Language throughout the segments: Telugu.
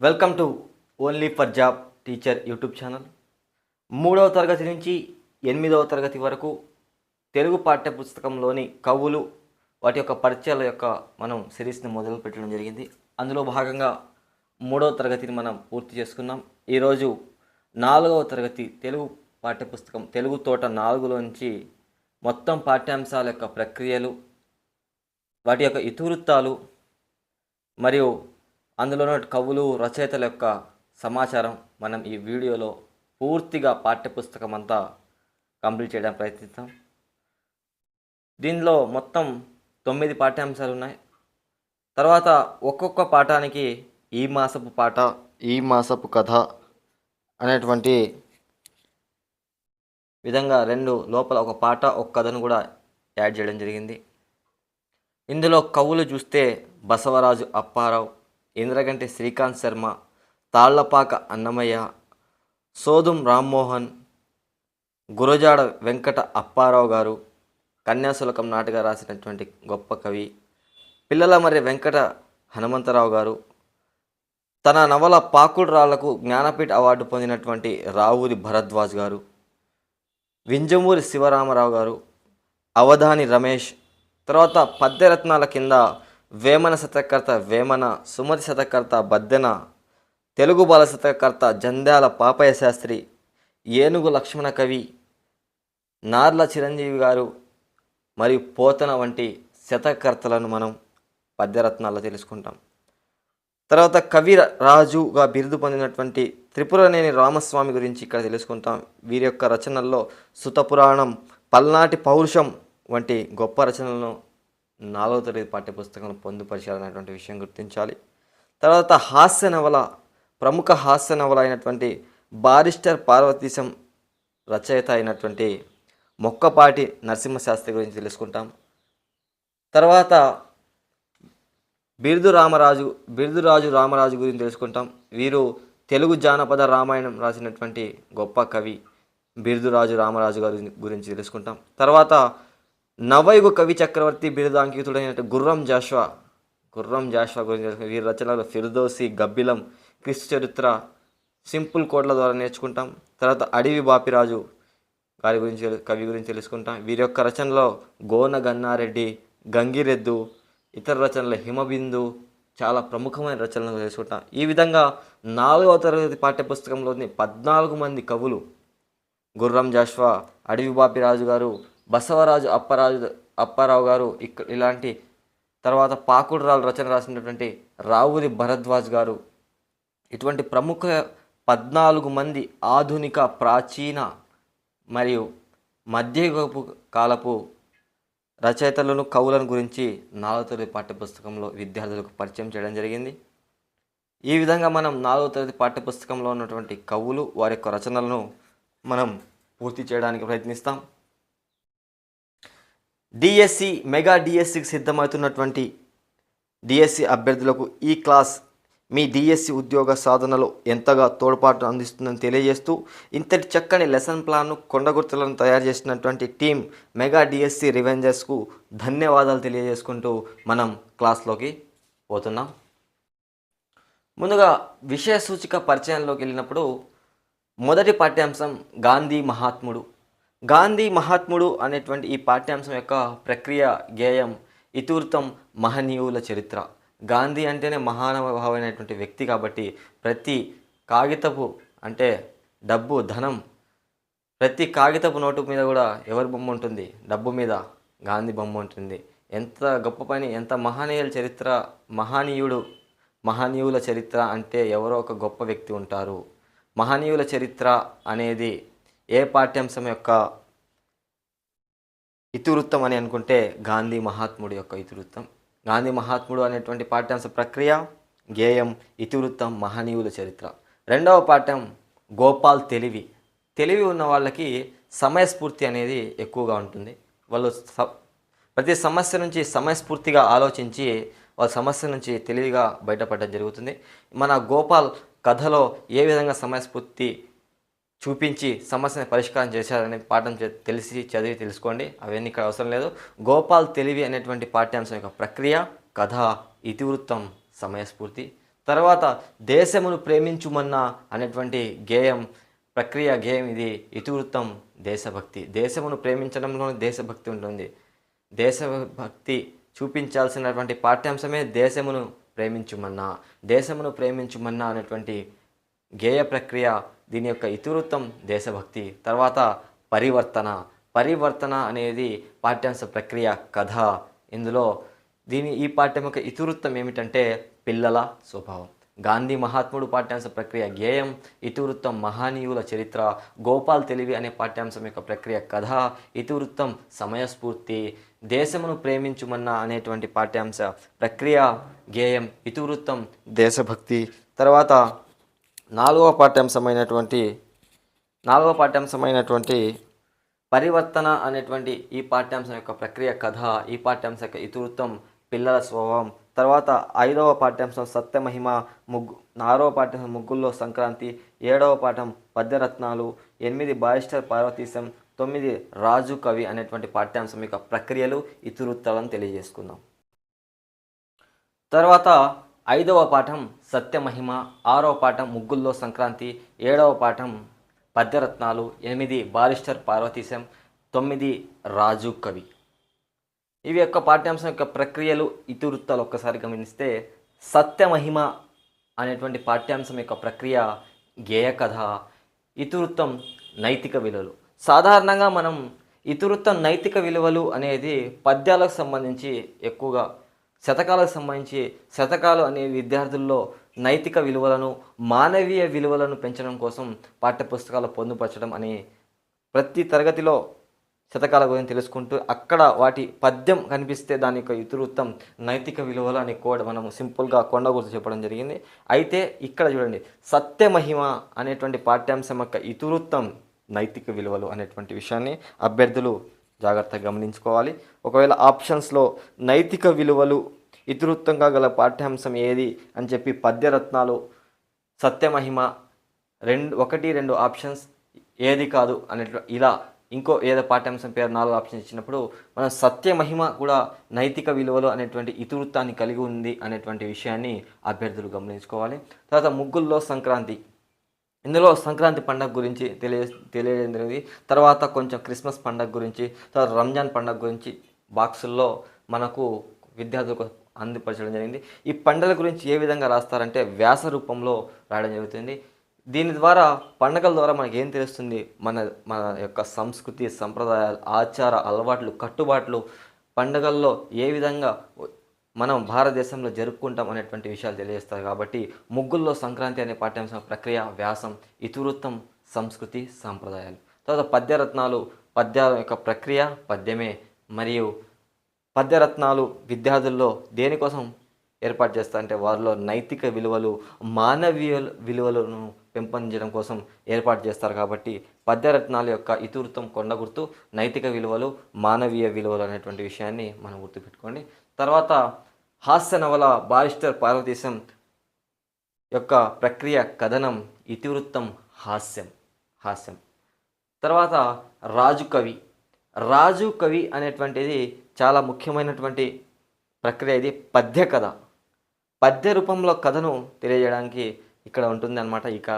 Welcome to only for job teacher YouTube channel. 3వ తరగతి నుంచి 8వ తరగతి వరకు తెలుగు పాఠ్యపుస్తకంలోని కవులు వాటి యొక్క పరిచయాల యొక్క మనం సిరీస్ని మొదలు పెట్టడం జరిగింది. అందులో భాగంగా 3వ తరగతిని మనం పూర్తి చేసుకున్నాం. ఈరోజు 4వ తరగతి తెలుగు పాఠ్యపుస్తకం తెలుగు తోట 4లోంచి మొత్తం పాఠ్యాంశాల యొక్క ప్రక్రియలు, వాటి యొక్క ఇతివృత్తాలు మరియు అందులోని కవులు రచయితల యొక్క సమాచారం మనం ఈ వీడియోలో పూర్తిగా పాఠ్యపుస్తకం అంతా కంప్లీట్ చేయడానికి ప్రయత్నిస్తాం. దీనిలో మొత్తం 9 పాఠ్యాంశాలు ఉన్నాయి. తర్వాత ఒక్కొక్క పాఠానికి ఈ మాసపు పాట, ఈ మాసపు కథ అనేటువంటి విధంగా 2 లోపల ఒక పాట ఒక కథను కూడా యాడ్ చేయడం జరిగింది. ఇందులో కవులు చూస్తే బసవరాజు అప్పారావు, ఇంద్రగంటి శ్రీకాంత్ శర్మ, తాళ్లపాక అన్నమయ్య, సోదుం రామ్మోహన్, గురజాడ వెంకట అప్పారావు గారు, కన్యాశుల్కం నాటక రాసినటువంటి గొప్ప కవి, పిల్లలమర్రి వెంకట హనుమంతరావు గారు, తన నవల పాకుడు రాళ్లకు జ్ఞానపీఠ అవార్డు పొందినటువంటి రావూరి భరద్వాజ్ గారు, వింజమూరి శివరామరావు గారు, అవధాని రమేష్, తర్వాత పద్యరత్నాల కింద వేమన శతకర్త వేమన, సుమతి శతకర్త బద్దెన, తెలుగు బాల శతకర్త జంధ్యాల పాపయ్య శాస్త్రి, ఏనుగు లక్ష్మణ కవి, నార్ల చిరంజీవి గారు మరియు పోతన వంటి శతకర్తలను మనం పద్యరత్నాల్లో తెలుసుకుంటాం. తర్వాత కవి రాజుగా బిరుదు పొందినటువంటి త్రిపురనేని రామస్వామి గురించి ఇక్కడ తెలుసుకుంటాం. వీరి యొక్క రచనల్లో సుతపురాణం, పల్నాటి పౌరుషం వంటి గొప్ప రచనలను 4వ తరగతి పాఠ్యపుస్తకంలో పొందుపరిచారనేటువంటి విషయం గుర్తించాలి. తర్వాత హాస్య నవల, ప్రముఖ హాస్య నవల అయినటువంటి బారిస్టర్ పార్వతీశం రచయిత అయినటువంటి మొక్కపాటి నరసింహశాస్త్రి గురించి తెలుసుకుంటాం. తర్వాత బిరుదురాజు రామరాజు గురించి తెలుసుకుంటాం. వీరు తెలుగు జానపద రామాయణం రాసినటువంటి గొప్ప కవి బిరుదురాజు రామరాజు గారి గురించి తెలుసుకుంటాం. తర్వాత నవయుగ కవి చక్రవర్తి బిరుదు అంకితుడైన గుర్రం జాషువా గురించి వీరి రచనలు ఫిర్దోసి, గబ్బిలం, క్రిస్తు చరిత్ర, సింపుల్ కోడ్ల ద్వారా నేర్చుకుంటాం. తర్వాత అడవి బాపిరాజు గారి కవి గురించి తెలుసుకుంటాం. వీరి యొక్క రచనలో గోన గన్నారెడ్డి, గంగిరెద్దు, ఇతర రచనల హిమబిందు చాలా ప్రముఖమైన రచనలు తెలుసుకుంటాం. ఈ విధంగా 4వ తరగతి పాఠ్యపుస్తకంలోని 14 మంది కవులు గుర్రం జాషువా, అడవి బాపిరాజు గారు, బసవరాజు అప్పారావు గారు, ఇలాంటి తర్వాత పాకుడు రాళ్ళ రచన రాసినటువంటి రావూరి భరద్వాజ్ గారు, ఇటువంటి ప్రముఖ 14 మంది ఆధునిక, ప్రాచీన మరియు మధ్యయుగపు కాలపు రచయితలను, కవులను గురించి 4వ తరగతి పాఠ్యపుస్తకంలో విద్యార్థులకు పరిచయం చేయడం జరిగింది. ఈ విధంగా మనం 4వ తరగతి పాఠ్యపుస్తకంలో ఉన్నటువంటి కవులు వారి యొక్క రచనలను మనం పూర్తి చేయడానికి ప్రయత్నిస్తాం. డిఎస్సి, మెగా డిఎస్సికి సిద్ధమవుతున్నటువంటి డిఎస్సి అభ్యర్థులకు ఈ క్లాస్ మీ డిఎస్సి ఉద్యోగ సాధనలో ఎంతగా తోడ్పాటు అందిస్తుందని తెలియజేస్తూ, ఇంతటి చక్కని లెసన్ ప్లాన్ను, కొండగుర్తులను తయారు చేసినటువంటి టీం మెగా డిఎస్సి రివెంజర్స్కు ధన్యవాదాలు తెలియజేసుకుంటూ మనం క్లాస్లోకి పోతున్నాం. ముందుగా విషయ సూచిక పరిచయంలోకి వెళ్ళినప్పుడు మొదటి పాఠ్యాంశం గాంధీ మహాత్ముడు అనేటువంటి ఈ పాఠ్యాంశం యొక్క ప్రక్రియ, గేయం, ఇతివృత్తం మహనీయుల చరిత్ర. గాంధీ అంటేనే మహానుభావమైనటువంటి వ్యక్తి కాబట్టి ప్రతి కాగితపు అంటే డబ్బు, ధనం, ప్రతి కాగితపు నోటు మీద కూడా ఎవరి బొమ్మ ఉంటుంది? డబ్బు మీద గాంధీ బొమ్మ ఉంటుంది. ఎంత గొప్ప పని, ఎంత మహనీయుల చరిత్ర, మహనీయుల చరిత్ర అంటే ఎవరో ఒక గొప్ప వ్యక్తి ఉంటారు. మహనీయుల చరిత్ర అనేది ఏ పాఠ్యాంశం యొక్క ఇతివృత్తం అని అనుకుంటే గాంధీ మహాత్ముడు యొక్క ఇతివృత్తం. గాంధీ మహాత్ముడు అనేటువంటి పాఠ్యాంశ ప్రక్రియ, గేయం, ఇతివృత్తం మహనీయుల చరిత్ర. 2వ పాఠం గోపాల్ తెలివి ఉన్న వాళ్ళకి సమయస్ఫూర్తి అనేది ఎక్కువగా ఉంటుంది. వాళ్ళు ప్రతి సమస్య నుంచి సమయస్ఫూర్తిగా ఆలోచించి వాళ్ళ సమస్య నుంచి తెలివిగా బయటపడడం జరుగుతుంది. మన గోపాల్ కథలో ఏ విధంగా సమయస్ఫూర్తి చూపించి సమస్యని పరిష్కారం చేశారనే పాఠం చదివి తెలుసుకోండి. అవన్నీ ఇక్కడ అవసరం లేదు. గోపాల్ తెలివి అనేటువంటి పాఠ్యాంశం యొక్క ప్రక్రియ, కథ, ఇతివృత్తం, సమయస్ఫూర్తి. తర్వాత దేశమును ప్రేమించుమన్నా అనేటువంటి గేయం ఇది ఇతివృత్తం దేశభక్తి. దేశమును ప్రేమించడంలోనే దేశభక్తి ఉంటుంది. దేశభక్తి చూపించాల్సినటువంటి పాఠ్యాంశమే దేశమును ప్రేమించుమన్నా అనేటువంటి గేయ ప్రక్రియ. దీని యొక్క ఇతివృత్తం దేశభక్తి. తర్వాత పరివర్తన అనేది పాఠ్యాంశ ప్రక్రియ కథ. ఇందులో ఈ పాఠ్యం యొక్క ఇతివృత్తం ఏమిటంటే పిల్లల స్వభావం. గాంధీ మహాత్ముడు పాఠ్యాంశ ప్రక్రియ గేయం, ఇతివృత్తం మహనీయుల చరిత్ర. గోపాల్ తెలివి అనే పాఠ్యాంశం యొక్క ప్రక్రియ కథ, ఇతివృత్తం సమయస్ఫూర్తి. దేశమును ప్రేమించుమన్నా అనేటువంటి పాఠ్యాంశ ప్రక్రియ గేయం, ఇతివృత్తం దేశభక్తి. తర్వాత నాలుగవ పాఠ్యాంశమైనటువంటి పరివర్తన అనేటువంటి ఈ పాఠ్యాంశం యొక్క ప్రక్రియ కథ, ఈ పాఠ్యాంశం యొక్క ఇతివృత్తం పిల్లల స్వభావం. తర్వాత ఐదవ పాఠ్యాంశం సత్యమహిమ, ఆరవ పాఠ్యాంశం ముగ్గుల్లో సంక్రాంతి, ఏడవ పాఠం పద్యరత్నాలు, 8 బారిస్టర్ పార్వతీశం, 9 రాజు కవి అనేటువంటి పాఠ్యాంశం యొక్క ప్రక్రియలు ఇతివృత్తాలను తెలియజేసుకుందాం. తర్వాత ఐదవ పాఠం సత్యమహిమ, ఆరవ పాఠం ముగ్గుల్లో సంక్రాంతి, ఏడవ పాఠం పద్యరత్నాలు, 8 బారిస్టర్ పార్వతీశం, 9 రాజు కవి. ఇవి యొక్క పాఠ్యాంశం యొక్క ప్రక్రియలు ఇతివృత్తాలు ఒక్కసారి గమనిస్తే, సత్యమహిమ అనేటువంటి పాఠ్యాంశం యొక్క ప్రక్రియ గేయ కథ, ఇతివృత్తం నైతిక విలువలు. సాధారణంగా మనం ఇతివృత్తం నైతిక విలువలు అనేది పద్యాలకు సంబంధించి ఎక్కువగా శతకాలు అనే విద్యార్థుల్లో నైతిక విలువలను, మానవీయ విలువలను పెంచడం కోసం పాఠ్యపుస్తకాలు పొందుపరచడం అని ప్రతి తరగతిలో శతకాల గురించి తెలుసుకుంటూ అక్కడ వాటి పద్యం కనిపిస్తే దాని యొక్క ఇతివృత్తం నైతిక విలువలు అని కూడా మనం సింపుల్గా కొండగుర్తు చెప్పడం జరిగింది. అయితే ఇక్కడ చూడండి, సత్యమహిమ అనేటువంటి పాఠ్యాంశం యొక్క ఇతివృత్తం నైతిక విలువలు అనేటువంటి విషయాన్ని అభ్యర్థులు జాగ్రత్తగా గమనించుకోవాలి. ఒకవేళ ఆప్షన్స్లో నైతిక విలువలు ఇతివృత్తంగా గల పాఠ్యాంశం ఏది అని చెప్పి పద్యరత్నాలు, సత్యమహిమ 1, 2 ఆప్షన్స్ ఏది కాదు ఇలా ఇంకో ఏదో పాఠ్యాంశం పేరు 4 ఆప్షన్స్ ఇచ్చినప్పుడు మనం సత్యమహిమ కూడా నైతిక విలువలు అనేటువంటి ఇతివృత్తాన్ని కలిగి ఉంది అనేటువంటి విషయాన్ని అభ్యర్థులు గమనించుకోవాలి. తర్వాత ముగ్గుల్లో సంక్రాంతి, ఇందులో సంక్రాంతి పండుగ గురించి తెలియజేయడం జరిగింది. తర్వాత కొంచెం క్రిస్మస్ పండుగ గురించి, తర్వాత రంజాన్ పండుగ గురించి బాక్సుల్లో మనకు విద్యార్థులకు అందిపరచడం జరిగింది. ఈ పండుగల గురించి ఏ విధంగా రాస్తారంటే వ్యాస రూపంలో రాయడం జరుగుతుంది. దీని ద్వారా పండుగల ద్వారా మనకి ఏం తెలుస్తుంది, మన యొక్క సంస్కృతి, సంప్రదాయాలు, ఆచార అలవాట్లు, కట్టుబాట్లు పండుగల్లో ఏ విధంగా మనం భారతదేశంలో జరుపుకుంటాం అనేటువంటి విషయాలు తెలియజేస్తారు. కాబట్టి ముగ్గుల్లో సంక్రాంతి అనే పాఠ్యాంశం ప్రక్రియ వ్యాసం, ఇతివృత్తం సంస్కృతి సాంప్రదాయాలు. తర్వాత పద్యరత్నాలు, పద్యాల యొక్క ప్రక్రియ పద్యమే. మరియు పద్యరత్నాలు విద్యార్థుల్లో దేనికోసం ఏర్పాటు చేస్తారంటే వారిలో నైతిక విలువలు, మానవీయ విలువలను పెంపొందించడం కోసం ఏర్పాటు చేస్తారు. కాబట్టి పద్యరత్నాల యొక్క ఇతివృత్తం కొండ గుర్తు, నైతిక విలువలు, మానవీయ విలువలు అనేటువంటి విషయాన్ని మనం గుర్తుపెట్టుకోండి. తర్వాత హాస్య నవల బారిస్టర్ పార్వతీశం యొక్క ప్రక్రియ కథనం, ఇతివృత్తం హాస్యం. తర్వాత రాజు కవి అనేటువంటిది చాలా ముఖ్యమైనటువంటి ప్రక్రియ. ఇది పద్య రూపంలో కథను తెలియజేయడానికి ఇక్కడ ఉంటుంది అన్నమాట. ఇక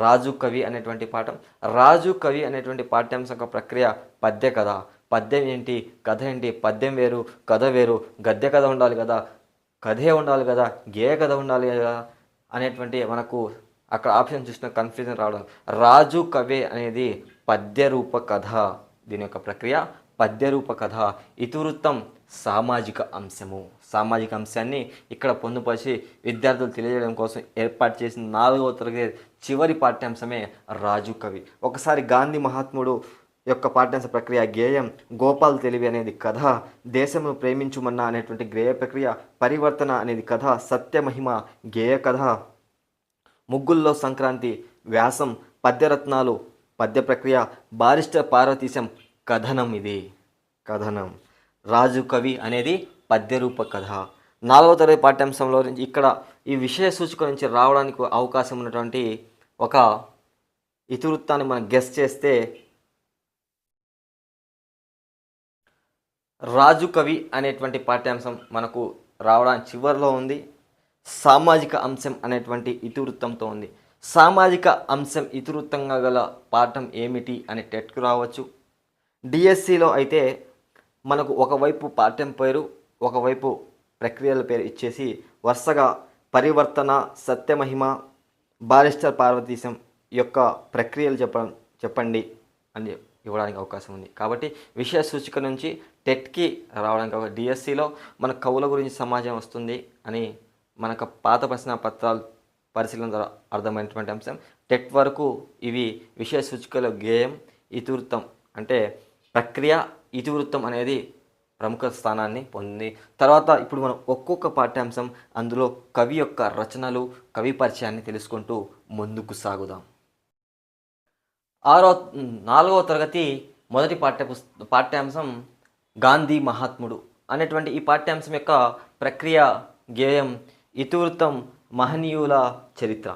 రాజు కవి అనేటువంటి పాఠం, రాజు కవి అనేటువంటి పాఠ్యాంశం ప్రక్రియ పద్య కథ. పద్యం ఏంటి, కథ ఏంటి, పద్యం వేరు, కథ వేరు, గద్య కథ ఉండాలి కదా, కథే ఉండాలి కదా, గేయ కథ ఉండాలి కదా అనేటువంటి మనకు అక్కడ ఆప్షన్ చూసిన కన్ఫ్యూజన్ రావడం. రాజు కవి అనేది పద్యరూప కథ, దీని యొక్క ప్రక్రియ పద్యరూప కథ. ఇతివృత్తం సామాజిక అంశాన్ని ఇక్కడ పొందుపరిచి విద్యార్థులు తెలియజేయడం కోసం ఏర్పాటు చేసిన 4వ తరగతి చివరి పాఠ్యాంశమే రాజు కవి. ఒకసారి గాంధీ మహాత్ముడు యొక్క పాఠ్యాంశ ప్రక్రియ గేయం, గోపాల్ తెలివి అనేది కథ, దేశమును ప్రేమించుమన్నా అనేటువంటి గేయ ప్రక్రియ, పరివర్తన అనేది కథ, సత్యమహిమ గేయ కథ, ముగ్గుల్లో సంక్రాంతి వ్యాసం, పద్యరత్నాలు పద్య ప్రక్రియ, బారిస్టర్ పార్వతీశం కథనం. ఇది కథనం. రాజు కవి అనేది పద్యరూప కథ. 4వ తరగతి పాఠ్యాంశంలో ఇక్కడ ఈ విషయ సూచిక నుంచి రావడానికి అవకాశం ఉన్నటువంటి ఒక ఇతివృత్తాన్ని మనం గెస్ చేస్తే, రాజు కవి అనేటువంటి పాఠ్యాంశం మనకు రావడానికి చివరిలో ఉంది. సామాజిక అంశం అనేటువంటి ఇతివృత్తంతో ఉంది. సామాజిక అంశం ఇతివృత్తంగా గల పాఠం ఏమిటి అని టెట్కు రావచ్చు. డిఎస్సిలో అయితే మనకు ఒకవైపు పాఠ్యం పేరు, ఒకవైపు ప్రక్రియల పేరు ఇచ్చేసి వరుసగా పరివర్తన, సత్యమహిమ, బారిస్టర్ పార్వతీశం యొక్క ప్రక్రియలు చెప్పండి అని ఇవ్వడానికి అవకాశం ఉంది. కాబట్టి విషయ సూచిక నుంచి టెట్కి రావడానికి డిఎస్సిలో మన కవుల గురించి సమాజం వస్తుంది అని మనకు పాత ప్రశ్న పత్రాలు పరిశీలన ద్వారా అర్థమైనటువంటి అంశం. టెట్ వరకు ఇవి విషయ సూచికలో గేయం, ఇతివృత్తం అంటే ప్రక్రియ, ఇతివృత్తం అనేది ప్రముఖ స్థానాన్ని పొందింది. తర్వాత ఇప్పుడు మనం ఒక్కొక్క పాఠ్యాంశం అందులో కవి యొక్క రచనలు, కవి పరిచయాన్ని తెలుసుకుంటూ ముందుకు సాగుదాం. 4వ తరగతి మొదటి పాఠ్యాంశం గాంధీ మహాత్ముడు అనేటువంటి ఈ పాఠ్యాంశం యొక్క ప్రక్రియ గేయం, ఇతివృత్తం మహనీయుల చరిత్ర.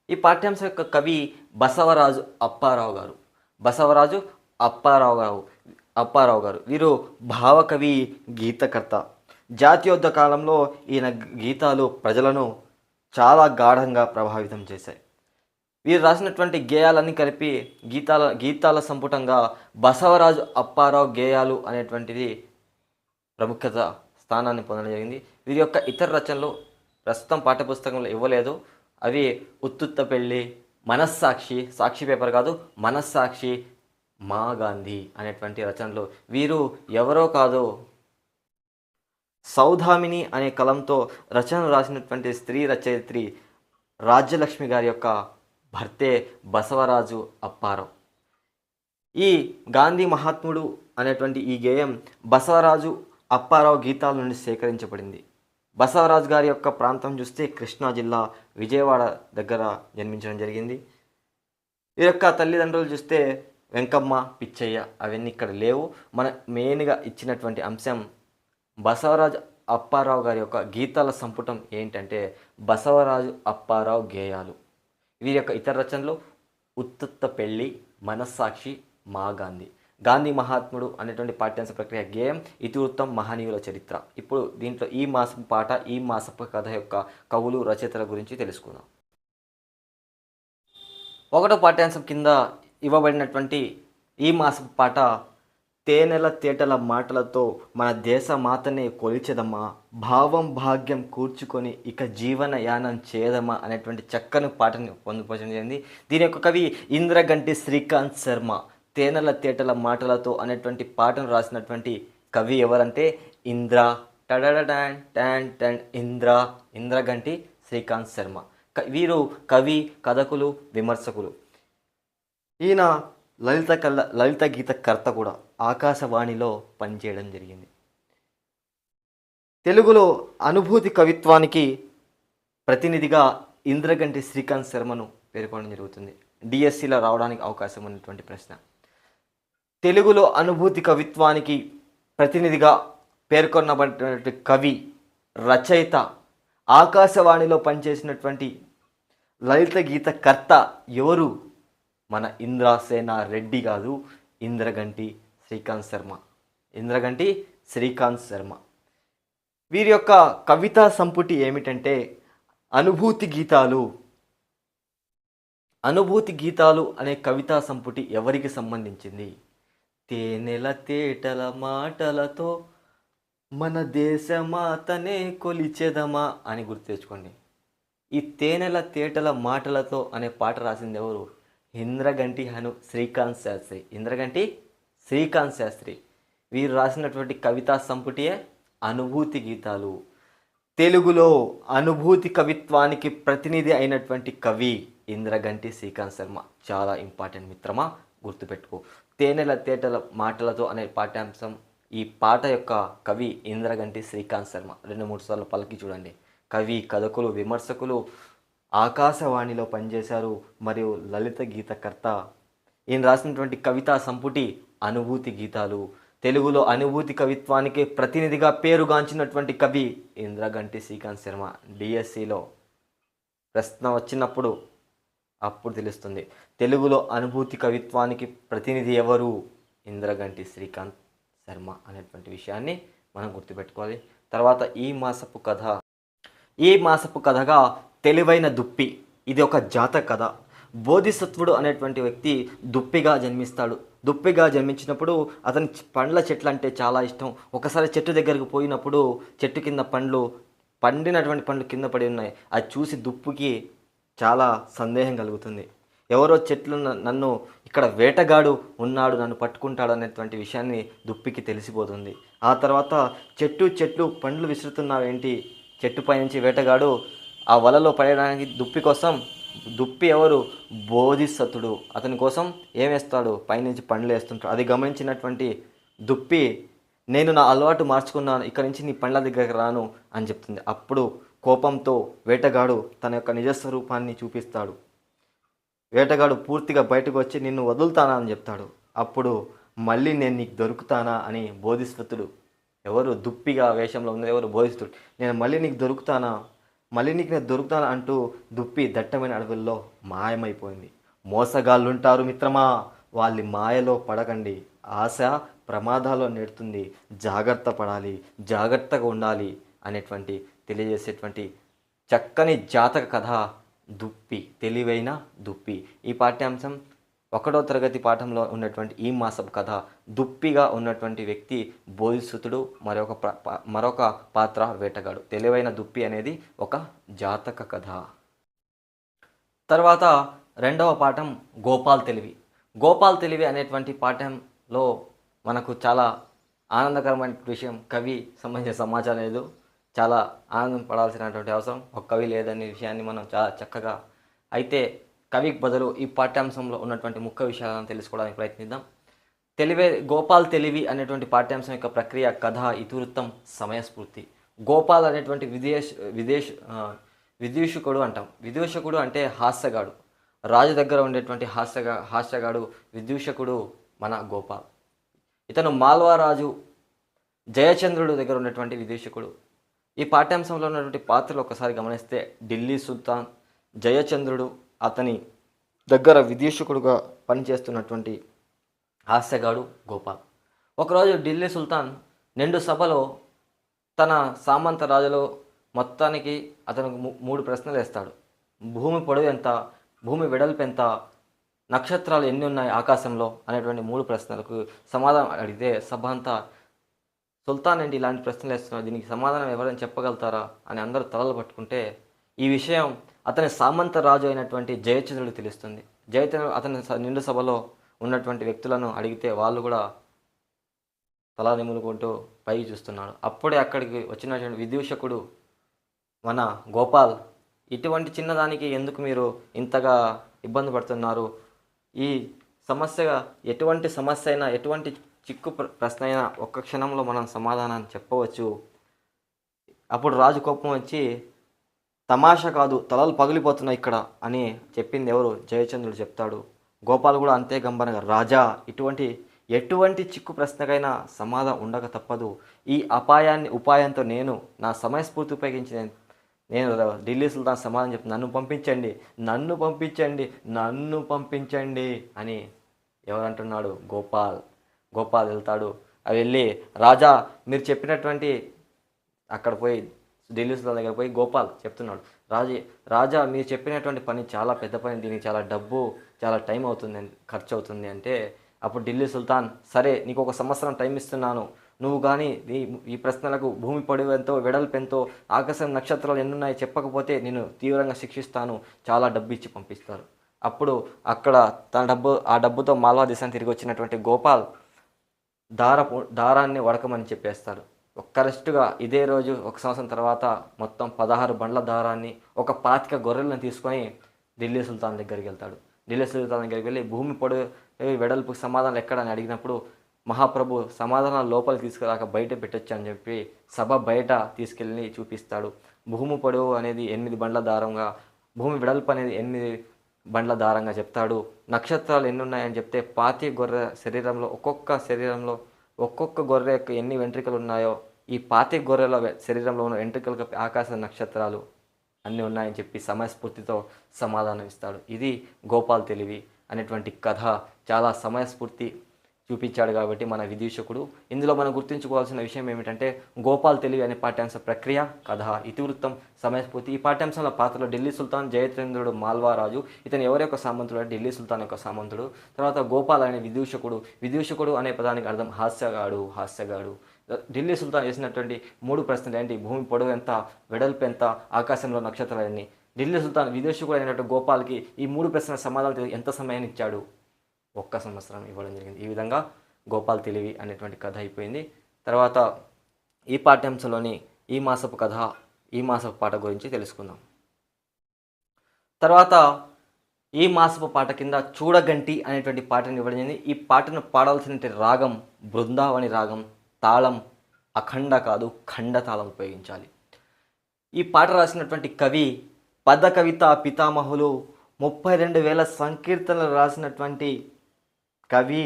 ఈ పాఠ్యాంశం యొక్క కవి బసవరాజు అప్పారావు గారు. బసవరాజు అప్పారావు గారు వీరు భావకవి, గీతకర్త. జాతీయోద్ధ కాలంలో ఈయన గీతాలు ప్రజలను చాలా గాఢంగా ప్రభావితం చేశాయి. వీరు రాసినటువంటి గేయాలన్నీ కలిపి గీతాల సంపుటంగా బసవరాజు అప్పారావు గేయాలు అనేటువంటిది ప్రముఖత స్థానాన్ని పొందడం జరిగింది. వీరి యొక్క ఇతర రచనలు ప్రస్తుతం పాఠ్యపుస్తకంలో ఇవ్వలేదు. అవి ఉత్తుత్త పెళ్ళి, మనస్సాక్షి, సాక్షి పేపర్ కాదు, మనస్సాక్షి, మా గాంధీ అనేటువంటి రచనలు. వీరు ఎవరో కాదు, సౌధామిని అనే కలంతో రచనలు రాసినటువంటి స్త్రీ రచయిత్రి రాజ్యలక్ష్మి గారి యొక్క భర్తే బసవరాజు అప్పారావు. ఈ గాంధీ మహాత్ముడు అనేటువంటి ఈ గేయం బసవరాజు అప్పారావు గీతాల నుండి సేకరించబడింది. బసవరాజు గారి యొక్క ప్రాంతం చూస్తే కృష్ణా జిల్లా విజయవాడ దగ్గర జన్మించడం జరిగింది. ఈ యొక్క తల్లిదండ్రులు చూస్తే వెంకమ్మ, పిచ్చయ్య, అవన్నీ ఇక్కడ లేవు. మన మెయిన్గా ఇచ్చినటువంటి అంశం బసవరాజు అప్పారావు గారి యొక్క గీతాల సంపుటం ఏంటంటే బసవరాజు అప్పారావు గేయాలు. వీరి యొక్క ఇతర రచనలు ఉత్తుత్త పెళ్ళి, మనస్సాక్షి, మా గాంధీ. గాంధీ మహాత్ముడు అనేటువంటి పాఠ్యాంశ ప్రక్రియ గేయం, ఇతివృత్తం మహనీయుల చరిత్ర. ఇప్పుడు దీంట్లో ఈ మాసపు పాట, ఈ మాసపు కథ యొక్క కవులు, రచయితల గురించి తెలుసుకుందాం. 1వ పాఠ్యాంశం కింద ఇవ్వబడినటువంటి ఈ మాసపు పాట తేనెల తేటల మాటలతో మన దేశ మాతనే కొలిచెదమా, భావం భాగ్యం కూర్చుకొని ఇక జీవన యానం చేయదమా అనేటువంటి చక్కని పాటను పొందుపరచడం జరిగింది. దీని యొక్క కవి ఇంద్రగంటి శ్రీకాంత్ శర్మ. తేనెల తేటల మాటలతో అనేటువంటి పాటను రాసినటువంటి కవి ఎవరంటే ఇంద్రగంటి శ్రీకాంత్ శర్మ. వీరు కవి, కథకులు, విమర్శకులు. ఈయన లలిత గీత కర్త కూడా. ఆకాశవాణిలో పనిచేయడం జరిగింది. తెలుగులో అనుభూతి కవిత్వానికి ప్రతినిధిగా ఇంద్రగంటి శ్రీకాంత్ శర్మను పేర్కొనడం జరుగుతుంది. డిఎస్సిలో రావడానికి అవకాశం ఉన్నటువంటి ప్రశ్న. తెలుగులో అనుభూతి కవిత్వానికి ప్రతినిధిగా పేర్కొనబడినటువంటి కవి, రచయిత, ఆకాశవాణిలో పనిచేసినటువంటి లలిత గీత కర్త ఎవరు? మన ఇంద్రసేన రెడ్డి కాదు, ఇంద్రగంటి శ్రీకాంత్ శర్మ. వీరి యొక్క కవితా సంపుటి ఏమిటంటే అనుభూతి గీతాలు. అనుభూతి గీతాలు అనే కవితా సంపుటి ఎవరికి సంబంధించింది? తేనెల తేటల మాటలతో మన దేశమాతనే కొలిచెదమా అని గుర్తు తెచ్చుకోండి. ఈ తేనెల తేటల మాటలతో అనే పాట రాసింది ఎవరు? ఇంద్రగంటి శ్రీకాంత్ శాస్త్రి. వీరు రాసినటువంటి కవితా సంపుటియే అనుభూతి గీతాలు. తెలుగులో అనుభూతి కవిత్వానికి ప్రతినిధి అయినటువంటి కవి ఇంద్రగంటి శ్రీకాంత్ శర్మ. చాలా ఇంపార్టెంట్ మిత్రమా, గుర్తుపెట్టుకో. తేనెల తేటల మాటలతో అనే పాఠ్యాంశం. ఈ పాట యొక్క కవి ఇంద్రగంటి శ్రీకాంత్ శర్మ. 2-3 సార్లు పలికి చూడండి. కవి, కథకులు, విమర్శకులు, ఆకాశవాణిలో పనిచేశారు మరియు లలిత గీతకర్త. ఈయన రాసినటువంటి కవితా సంపుటి అనుభూతి గీతాలు. తెలుగులో అనుభూతి కవిత్వానికి ప్రతినిధిగా పేరుగాంచినటువంటి కవి ఇంద్రగంటి శ్రీకాంత్ శర్మ. డిఎస్సిలో ప్రశ్న వచ్చినప్పుడు అప్పుడు తెలుస్తుంది. తెలుగులో అనుభూతి కవిత్వానికి ప్రతినిధి ఎవరు? ఇంద్రగంటి శ్రీకాంత్ శర్మ అనేటువంటి విషయాన్ని మనం గుర్తుపెట్టుకోవాలి. తర్వాత ఈ మాసపు కథ. ఈ మాసపు కథగా తెలివైన దుప్పి. ఇది ఒక జాతక కథ. బోధిసత్వుడు అనేటువంటి వ్యక్తి దుప్పిగా జన్మిస్తాడు. దుప్పిగా జన్మించినప్పుడు అతని పండ్ల చెట్లు అంటే చాలా ఇష్టం. ఒకసారి చెట్టు దగ్గరకు పోయినప్పుడు చెట్టు కింద పండినటువంటి పండ్లు కింద పడి ఉన్నాయి. అది చూసి దుప్పికి చాలా సందేహం కలుగుతుంది. ఎవరో చెట్లు నన్ను ఇక్కడ వేటగాడు ఉన్నాడు, నన్ను పట్టుకుంటాడు అనేటువంటి విషయాన్ని దుప్పికి తెలిసిపోతుంది. ఆ తర్వాత చెట్లు పండ్లు విసురుతున్నావేంటి, చెట్టుపై నుంచి వేటగాడు ఆ వలలో పడేయడానికి దుప్పి ఎవరు, బోధిసత్తుడు. అతని కోసం ఏం వేస్తాడు, పైనుంచి పండ్లు వేస్తుంటాడు. అది గమనించినటువంటి దుప్పి, నేను నా అలవాటు మార్చుకున్నాను, ఇక్కడి నుంచి నీ పండ్ల దగ్గరికి రాను అని చెప్తుంది. అప్పుడు కోపంతో వేటగాడు తన యొక్క నిజస్వరూపాన్ని చూపిస్తాడు. వేటగాడు పూర్తిగా బయటకు వచ్చి నిన్ను వదులుతానా అని చెప్తాడు. అప్పుడు మళ్ళీ నేను నీకు దొరుకుతానా అని బోధిసత్తుడు, ఎవరు దుప్పిగా వేషంలో ఉన్నది ఎవరు, బోధిస్తుడు, నేను మళ్ళీ నీకు దొరుకుతానా అంటూ దుప్పి దట్టమైన అడవుల్లో మాయమైపోయింది. మోసగాళ్ళుంటారు మిత్రమా, వాళ్ళ మాయలో పడకండి. ఆశ ప్రమాదాల్లో నెడుతుంది, జాగ్రత్త పడాలి, జాగ్రత్తగా ఉండాలి అనేటువంటి తెలియజేసేటువంటి చక్కని జాతక కథ దుప్పి, తెలివైన దుప్పి. ఈ పాఠ్యాంశం 1వ తరగతి పాఠంలో ఉన్నటువంటి ఈ మాసపు కథ. దుప్పిగా ఉన్నటువంటి వ్యక్తి బోధిసత్తుడు, మరొక పాత్ర వేటగాడు. తెలివైన దుప్పి అనేది ఒక జాతక కథ. తర్వాత 2వ పాఠం గోపాల్ తెలివి అనేటువంటి పాఠంలో మనకు చాలా ఆనందకరమైన విషయం, కవి సంబంధించిన సమాచారం లేదు. చాలా ఆనందం పడాల్సినటువంటి అవసరం ఒక కవి లేదనే విషయాన్ని మనం చాలా చక్కగా, అయితే కవికి బదులు ఈ పాఠ్యాంశంలో ఉన్నటువంటి ముఖ్య విషయాలను తెలుసుకోవడానికి ప్రయత్నిద్దాం. గోపాల్ తెలివి అనేటువంటి పాఠ్యాంశం యొక్క ప్రక్రియ, కథ, ఇతివృత్తం, సమయస్ఫూర్తి. గోపాల్ అనేటువంటి విదూషకుడు అంటాం. విదూషకుడు అంటే హాస్యగాడు, రాజు దగ్గర ఉండేటువంటి హాస్యగాడు విదూషకుడు మన గోపాల్. ఇతను మాల్వా రాజు జయచంద్రుడు దగ్గర ఉన్నటువంటి విదూషకుడు. ఈ పాఠ్యాంశంలో ఉన్నటువంటి పాత్రలు ఒకసారి గమనిస్తే, ఢిల్లీ సుల్తాన్, జయచంద్రుడు, అతని దగ్గర విదూషకుడుగా పనిచేస్తున్నటువంటి హాస్యగాడు గోపాల్. ఒకరోజు ఢిల్లీ సుల్తాన్ నిండు సభలో తన సామంత రాజులో మొత్తానికి అతనికి 3 ప్రశ్నలు వేస్తాడు. భూమి పొడవు ఎంత, భూమి వెడల్పు ఎంత, నక్షత్రాలు ఎన్ని ఉన్నాయి ఆకాశంలో అనేటువంటి 3 ప్రశ్నలకు సమాధానం అడిగితే సభ అంతా, సుల్తాన్ ఏంటి ఇలాంటి ప్రశ్నలు వేస్తున్నారు, దీనికి సమాధానం ఎవరైనా చెప్పగలుగుతారా అని అందరూ తలలు పట్టుకుంటే, ఈ విషయం అతని సామంత రాజు అయినటువంటి జయచంద్రుడు తెలుస్తుంది. జయచంద్రుడు అతని నిండు సభలో ఉన్నటువంటి వ్యక్తులను అడిగితే వాళ్ళు కూడా తల నిములుకుంటూ పైకి చూస్తున్నాడు. అప్పుడే అక్కడికి వచ్చినటువంటి విదూషకుడు మన గోపాల్, ఇటువంటి చిన్నదానికి ఎందుకు మీరు ఇంతగా ఇబ్బంది పడుతున్నారు, ఈ సమస్యగా ఎటువంటి సమస్య అయినా, ఎటువంటి చిక్కు ప్రశ్న అయినా ఒక్క క్షణంలో మనం సమాధానాన్ని చెప్పవచ్చు. అప్పుడు రాజు కోపం వచ్చి, తమాషా కాదు, తలలు పగిలిపోతున్నాయి ఇక్కడ అని చెప్పింది ఎవరు, జయచంద్రుడు చెప్తాడు. గోపాల్ కూడా అంతే గంభీరంగా, రాజా, ఎటువంటి చిక్కు ప్రశ్నకైనా సమాధానం ఉండక తప్పదు. ఈ ఉపాయంతో నేను నా సమయస్ఫూర్తి ఉపయోగించి నేను ఢిల్లీ సుల్తాన్ సమాధానం చెప్తాను, నన్ను పంపించండి అని ఎవరంటున్నాడు, గోపాల్ వెళ్తాడు. అవి వెళ్ళి, రాజా మీరు చెప్పినటువంటి, అక్కడ పోయి ఢిల్లీ సుల్తాన్ దగ్గర పోయి గోపాల్ చెప్తున్నాడు, రాజా మీరు చెప్పినటువంటి పని చాలా పెద్ద పని, దీనికి చాలా డబ్బు, చాలా టైం అవుతుంది, ఖర్చు అవుతుంది అంటే, అప్పుడు ఢిల్లీ సుల్తాన్, సరే నీకు 1 సంవత్సరం టైం ఇస్తున్నాను, నువ్వు కానీ ఈ ప్రశ్నలకు భూమి పొడవు ఎంతో, వెడల్పు ఎంతో, ఆకాశం నక్షత్రాలు ఎన్నున్నాయో చెప్పకపోతే నేను తీవ్రంగా శిక్షిస్తాను, చాలా డబ్బు ఇచ్చి పంపిస్తారు. అప్పుడు అక్కడ ఆ డబ్బుతో మాల్వా దేశాన్ని తిరిగి వచ్చినటువంటి గోపాల్ దారాన్ని వడకమని చెప్పేస్తాడు. కరెక్ట్గా ఇదే రోజు 1 సంవత్సరం తర్వాత మొత్తం 16 బండ్ల దారాన్ని, 25 గొర్రెలను తీసుకొని ఢిల్లీ సుల్తాన్ దగ్గరికి వెళ్తాడు. ఢిల్లీ సుల్తాన్ దగ్గరికి వెళ్ళి భూమి పొడవు వెడల్పుకి సమాధానాలు ఎక్కడని అడిగినప్పుడు, మహాప్రభు సమాధానాలు లోపలికి తీసుకురాక బయట పెట్టొచ్చు అని చెప్పి సభ బయట తీసుకెళ్ళి చూపిస్తాడు. భూమి పొడవు అనేది 8 బండ్ల దారంగా, భూమి వెడల్పు అనేది 8 బండ్ల దారంగా చెప్తాడు. నక్షత్రాలు ఎన్ని ఉన్నాయని చెప్తే, 25 గొర్రె శరీరంలో ఒక్కొక్క గొర్రె యొక్క ఎన్ని వెంట్రుకలు ఉన్నాయో, ఈ 25 గొర్రెల శరీరంలో ఉన్న వెంట్రుకలకు ఆకాశ నక్షత్రాలు అన్నీ ఉన్నాయని చెప్పి సమయస్ఫూర్తితో సమాధానం ఇస్తాడు. ఇది గోపాల్ తెలివి అనేటువంటి కథ. చాలా సమయస్ఫూర్తి, చూపించాడు కాబట్టి మన విదూషకుడు. ఇందులో మనం గుర్తుంచుకోవాల్సిన విషయం ఏమిటంటే గోపాల్ తెలివి అనే పాఠ్యాంశ ప్రక్రియ, కథ, ఇతివృత్తం, సమయస్ఫూర్తి. ఈ పాఠ్యాంశంలో పాత్రలో ఢిల్లీ సుల్తాన్, జయచంద్రుడు మాల్వారాజు. ఇతను ఎవరి యొక్క సామంతుడు అంటే ఢిల్లీ సుల్తాన్ యొక్క సామంతుడు. తర్వాత గోపాల్ అనే విదూషకుడు. విదూషకుడు అనే పదానికి అర్థం హాస్యగాడు, హాస్యగాడు. ఢిల్లీ సుల్తాన్ వేసినటువంటి 3 ప్రశ్నలు ఏంటి? భూమి పొడవు ఎంత, వెడల్పు ఎంత, ఆకాశంలో నక్షత్రాలన్నీ. ఢిల్లీ సుల్తాన్ విదూషకుడు అయినటువంటి గోపాల్కి ఈ 3 ప్రశ్నల సమాధానం ఎంత సమయాన్ని ఇచ్చాడు? 1 సంవత్సరం ఇవ్వడం జరిగింది. ఈ విధంగా గోపాల్ తెలివి అనేటువంటి కథ అయిపోయింది. తర్వాత ఈ పాఠ్యాంశంలోని ఈ మాసపు కథ, ఈ మాసపు పాట గురించి తెలుసుకుందాం. తర్వాత ఈ మాసపు పాట కింద చూడగంటి అనేటువంటి పాటను ఇవ్వడం జరిగింది. ఈ పాటను పాడాల్సిన రాగం బృందావని రాగం, తాళం అఖండ కాదు ఖండ తాళం ఉపయోగించాలి. ఈ పాట రాసినటువంటి కవి పద కవిత పితామహులు 32,000 సంకీర్తనలు రాసినటువంటి కవి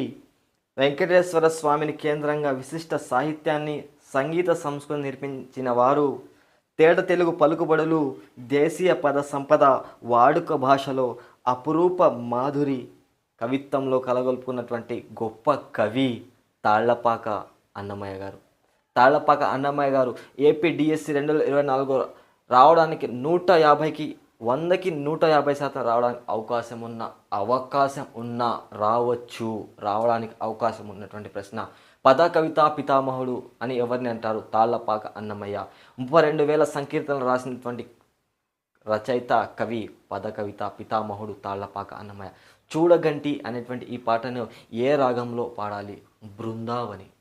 వెంకటేశ్వర స్వామిని కేంద్రంగా విశిష్ట సాహిత్యాన్ని, సంగీత సంస్కృతిని నిర్మించిన వారు. తేట తెలుగు పలుకుబడులు, దేశీయ పద సంపద, వాడుక భాషలో అపురూప మాధురి కవిత్వంలో కలగొల్పుకున్నటువంటి గొప్ప కవి తాళ్లపాక అన్నమయ్య గారు. తాళ్లపాక అన్నమయ్య గారు ఏపీ డిఎస్సి 2024 రావడానికి 150కి 100కి 150% రావడానికి అవకాశం ఉన్న రావడానికి అవకాశం ఉన్నటువంటి ప్రశ్న. పద కవిత పితామహుడు అని ఎవరిని అంటారు? తాళ్లపాక అన్నమయ్య. 32,000 సంకీర్తనలు రాసినటువంటి రచయిత కవి పద కవిత పితామహుడు తాళ్లపాక అన్నమయ్య. చూడగంటి అనేటువంటి ఈ పాటను ఏ రాగంలో పాడాలి?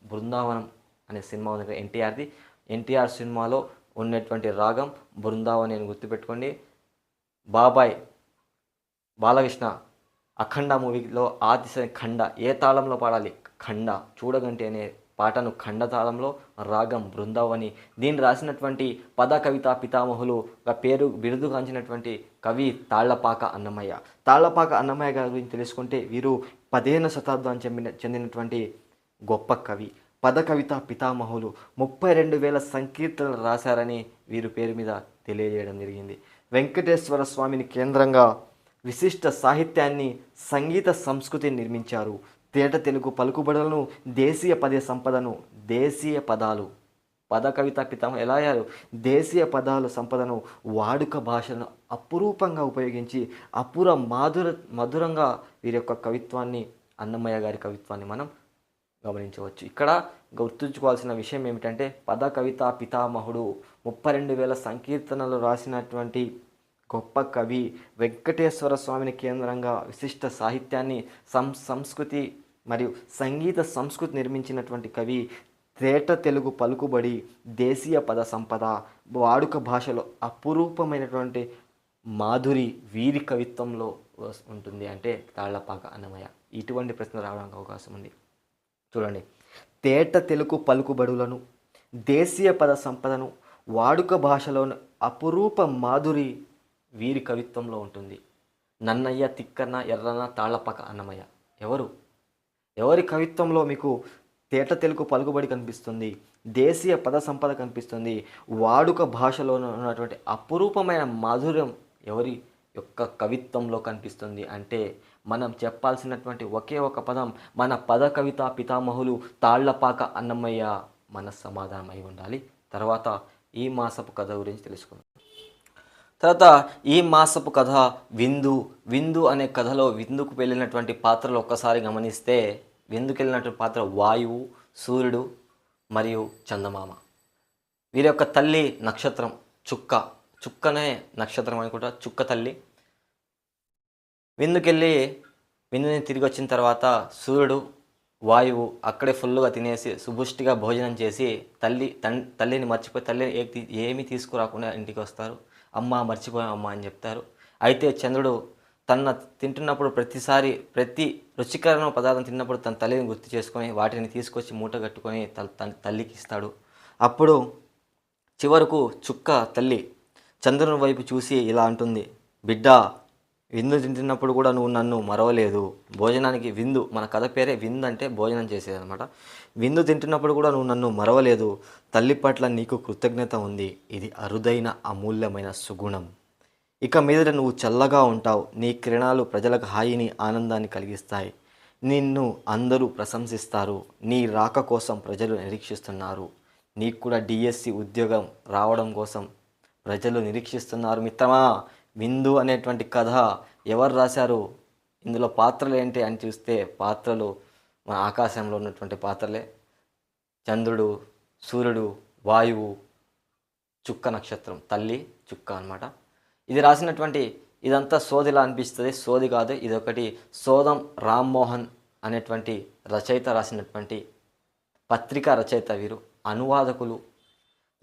బృందావనం అనే సినిమా ఉంది ఎన్టీఆర్ది. ఎన్టీఆర్ సినిమాలో ఉన్నటువంటి రాగం బృందావని అని గుర్తుపెట్టుకోండి. బాబాయ్ బాలకృష్ణ అఖండ మూవీలో ఆదిశ ఖండ ఏ తాళంలో పాడాలి? ఖండ. చూడగంటి అనే పాటను ఖండ తాళంలో, రాగం బృందావని. దీన్ని రాసినటువంటి పద కవిత పితామహులు బిరుదుగాంచినటువంటి కవి తాళ్లపాక అన్నమయ్య. తాళ్లపాక అన్నమయ్య గారి గురించి తెలుసుకుంటే వీరు 15వ శతాబ్దానికి చెందినటువంటి గొప్ప కవి. పద కవిత పితామహులు 32,000 సంకీర్తనలు రాశారని వీరి పేరు మీద తెలియజేయడం జరిగింది. వెంకటేశ్వర స్వామిని కేంద్రంగా విశిష్ట సాహిత్యాన్ని, సంగీత సంస్కృతిని నిర్మించారు. తేట తెలుగు పలుకుబడులను, దేశీయ పద సంపదను, దేశీయ పదాలు, పద కవిత పితామహులు ఎలా అయ్యారు? దేశీయ పదాలు సంపదను, వాడుక భాషను అపురూపంగా ఉపయోగించి మధురంగా వీరి యొక్క కవిత్వాన్ని, అన్నమయ్య గారి కవిత్వాన్ని మనం గమనించవచ్చు. ఇక్కడ గుర్తుంచుకోవాల్సిన విషయం ఏమిటంటే పద కవిత పితామహుడు 32,000 సంకీర్తనలు రాసినటువంటి గొప్ప కవి, వెంకటేశ్వర స్వామిని కేంద్రంగా విశిష్ట సాహిత్యాన్ని, సంస్కృతి మరియు సంగీత సంస్కృతి నిర్మించినటువంటి కవి. తేట తెలుగు పలుకుబడి, దేశీయ పద సంపద, వాడుక భాషలో అపురూపమైనటువంటి మాధురి వీరి కవిత్వంలో ఉంటుంది అంటే తాళ్లపాక అన్నమయ్య. ఇటువంటి ప్రశ్న రావడానికి అవకాశం ఉంది. చూడండి, తేట తెలుగు పలుకుబడులను, దేశీయ పద సంపదను, వాడుక భాషలోని అపురూప మాధురి వీరి కవిత్వంలో ఉంటుంది. నన్నయ్య, తిక్కన్న, ఎర్రన్న, తాళ్లపాక అన్నమయ్య ఎవరి కవిత్వంలో మీకు తేట తెలుగు పలుకుబడి కనిపిస్తుంది, దేశీయ పద సంపద కనిపిస్తుంది, వాడుక భాషలో ఉన్నటువంటి అపురూపమైన మాధుర్యం ఎవరి యొక్క కవిత్వంలో కనిపిస్తుంది అంటే మనం చెప్పాల్సినటువంటి ఒకే ఒక పదం మన పద కవిత పితామహులు తాళ్లపాక అన్నమయ్య మన సమాధానం అయి ఉండాలి. తర్వాత ఈ మాసపు కథ గురించి తెలుసుకుందాం. తర్వాత ఈ మాసపు కథ విందు అనే కథలో విందుకు వెళ్ళినటువంటి పాత్రలు ఒక్కసారి గమనిస్తే విందుకు వెళ్ళినటువంటి పాత్ర వాయువు, సూర్యుడు మరియు చందమామ. వీరి యొక్క తల్లి నక్షత్రం చుక్కనే నక్షత్రం అనుకుంటా, చుక్క తల్లి. విందుని తిరిగి వచ్చిన తర్వాత సూర్యుడు, వాయువు అక్కడే ఫుల్గా తినేసి సుబుష్టిగా భోజనం చేసి తల్లిని మర్చిపోయి ఏమీ తీసుకురాకుండా ఇంటికి వస్తారు. అమ్మ మర్చిపోయాం అమ్మ అని చెప్తారు. అయితే చంద్రుడు తింటున్నప్పుడు ప్రతి రుచికరమైన పదార్థం తిన్నప్పుడు తన తల్లిని గుర్తు చేసుకొని వాటిని తీసుకొచ్చి మూట కట్టుకొని తల్లికి ఇస్తాడు. అప్పుడు చివరకు చుక్క తల్లి చంద్రుని వైపు చూసి ఇలా అంటుంది, బిడ్డ, విందు తింటున్నప్పుడు కూడా నువ్వు నన్ను మరవలేదు. భోజనానికి విందు, మన కథ పేరే విందు అంటే భోజనం చేసేది అనమాట. విందు తింటున్నప్పుడు కూడా నువ్వు నన్ను మరవలేదు. తల్లి పట్ల నీకు కృతజ్ఞత ఉంది. ఇది అరుదైన అమూల్యమైన సుగుణం. ఇక మీద నువ్వు చల్లగా ఉంటావు. నీ కిరణాలు ప్రజలకు హాయిని, ఆనందాన్ని కలిగిస్తాయి. నిన్ను అందరూ ప్రశంసిస్తారు, నీ రాక కోసం ప్రజలు నిరీక్షిస్తున్నారు. నీకు కూడా డిఎస్సి ఉద్యోగం రావడం కోసం ప్రజలు నిరీక్షిస్తున్నారు మిత్రమా. విందు అనేటువంటి కథ ఎవరు రాశారు, ఇందులో పాత్రలు ఏంటి అని చూస్తే పాత్రలు మన ఆకాశంలో ఉన్నటువంటి పాత్రలే. చంద్రుడు, సూర్యుడు, వాయువు, చుక్క నక్షత్రం, తల్లి చుక్క అన్నమాట. ఇది రాసినటువంటి ఇదంతా సోదిలా అనిపిస్తుంది, సోది కాదు. ఇదొకటి సోదం రామ్మోహన్ అనేటువంటి రచయిత రాసినటువంటి పత్రికా రచయిత. వీరు అనువాదకులు.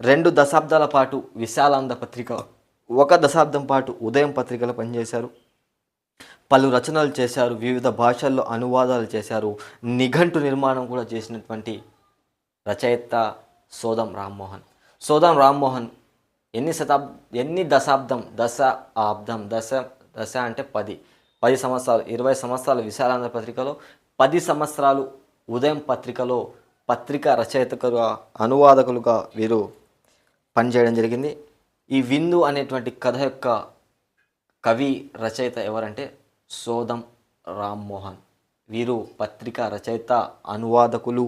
2 దశాబ్దాల పాటు విశాలాంధ్ర పత్రిక, 1 దశాబ్దం పాటు ఉదయం పత్రికలో పనిచేశారు. పలు రచనలు చేశారు, వివిధ భాషల్లో అనువాదాలు చేశారు, నిఘంటు నిర్మాణం కూడా చేసినటువంటి రచయిత సోదం రామ్మోహన్. సోదం రామ్మోహన్ ఎన్ని దశాబ్దం, దశ అంటే 10 సంవత్సరాలు, 20 సంవత్సరాలు విశాలాంధ్ర పత్రికలో, 10 సంవత్సరాలు ఉదయం పత్రికలో పత్రికా రచయితలుగా, అనువాదకులుగా వీరు పనిచేయడం జరిగింది. ఈ విందు అనేటువంటి కథ యొక్క కవి రచయిత ఎవరంటే సోదం రామ్మోహన్. వీరు పత్రికా రచయిత, అనువాదకులు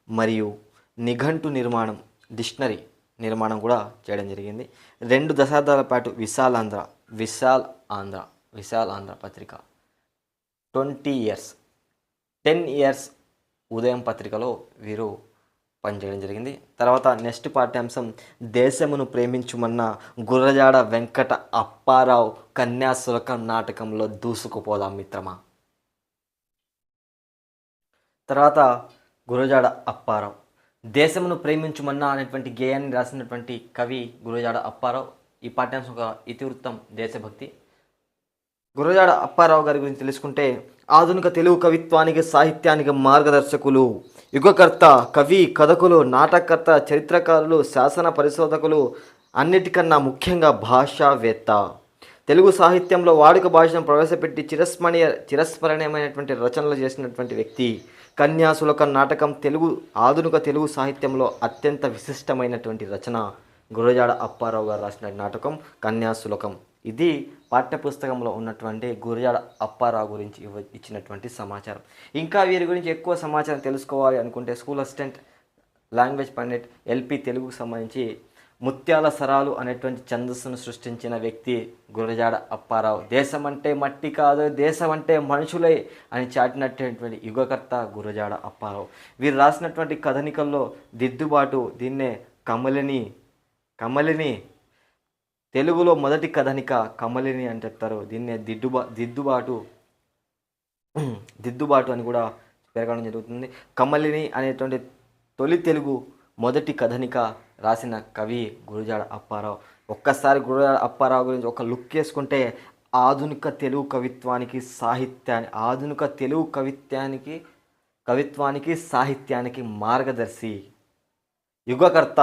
మరియు నిఘంటు నిర్మాణం, డిక్షనరీ నిర్మాణం కూడా చేయడం జరిగింది. 2 దశాబ్దాల పాటు విశాల్ ఆంధ్ర పత్రిక, 20 ఇయర్స్, 10 ఇయర్స్ ఉదయం పత్రికలో వీరు పనిచేయడం జరిగింది. తర్వాత నెక్స్ట్ పాఠ్యాంశం దేశమును ప్రేమించుమన్న గురజాడ వెంకట అప్పారావు కన్యాశుల్కం నాటకంలో దూసుకుపోదాం మిత్రమా. తర్వాత గురజాడ అప్పారావు దేశమును ప్రేమించుమన్నా అనేటువంటి గేయాన్ని రాసినటువంటి కవి గురజాడ అప్పారావు. ఈ పాఠ్యాంశం ఒక ఇతివృత్తం దేశభక్తి. గురజాడ అప్పారావు గారి గురించి తెలుసుకుంటే ఆధునిక తెలుగు కవిత్వానికి, సాహిత్యానికి మార్గదర్శకులు, యుగకర్త, కవి, కథకులు, నాటకర్త, చరిత్రకారులు, శాసన పరిశోధకులు, అన్నిటికన్నా ముఖ్యంగా భాషావేత్త. తెలుగు సాహిత్యంలో వాడుక భాషను ప్రవేశపెట్టి చిరస్మరణీయమైనటువంటి రచనలు చేసినటువంటి వ్యక్తి. కన్యాశుల్కం నాటకం ఆధునిక తెలుగు సాహిత్యంలో అత్యంత విశిష్టమైనటువంటి రచన. గురజాడ అప్పారావు గారు రాసిన నాటకం కన్యాశుల్కం. ఇది పాఠ్యపుస్తకంలో ఉన్నటువంటి గురజాడ అప్పారావు గురించి ఇచ్చినటువంటి సమాచారం. ఇంకా వీరి గురించి ఎక్కువ సమాచారం తెలుసుకోవాలి అనుకుంటే school assistant, language pandit, LP తెలుగుకు సంబంధించి ముత్యాల సరాలు అనేటువంటి ఛందస్సును సృష్టించిన వ్యక్తి గురజాడ అప్పారావు. దేశం అంటే మట్టి కాదు, దేశం అంటే మనుషులే అని చాటినటువంటి యుగకర్త గురజాడ అప్పారావు. వీరు రాసినటువంటి కథనికల్లో దిద్దుబాటు, దీన్నే కమలిని తెలుగులో మొదటి కథనిక కమలిని అని చెప్తారు. దీన్నే దిద్దుబాటు అని కూడా పేర్కొనడం జరుగుతుంది. కమలిని అనేటువంటి తొలి తెలుగు మొదటి కథనిక రాసిన కవి గురజాడ అప్పారావు. ఒక్కసారి గురజాడ అప్పారావు గురించి ఒక లుక్ వేసుకుంటే ఆధునిక తెలుగు కవిత్వానికి సాహిత్యానికి మార్గదర్శి, యుగకర్త,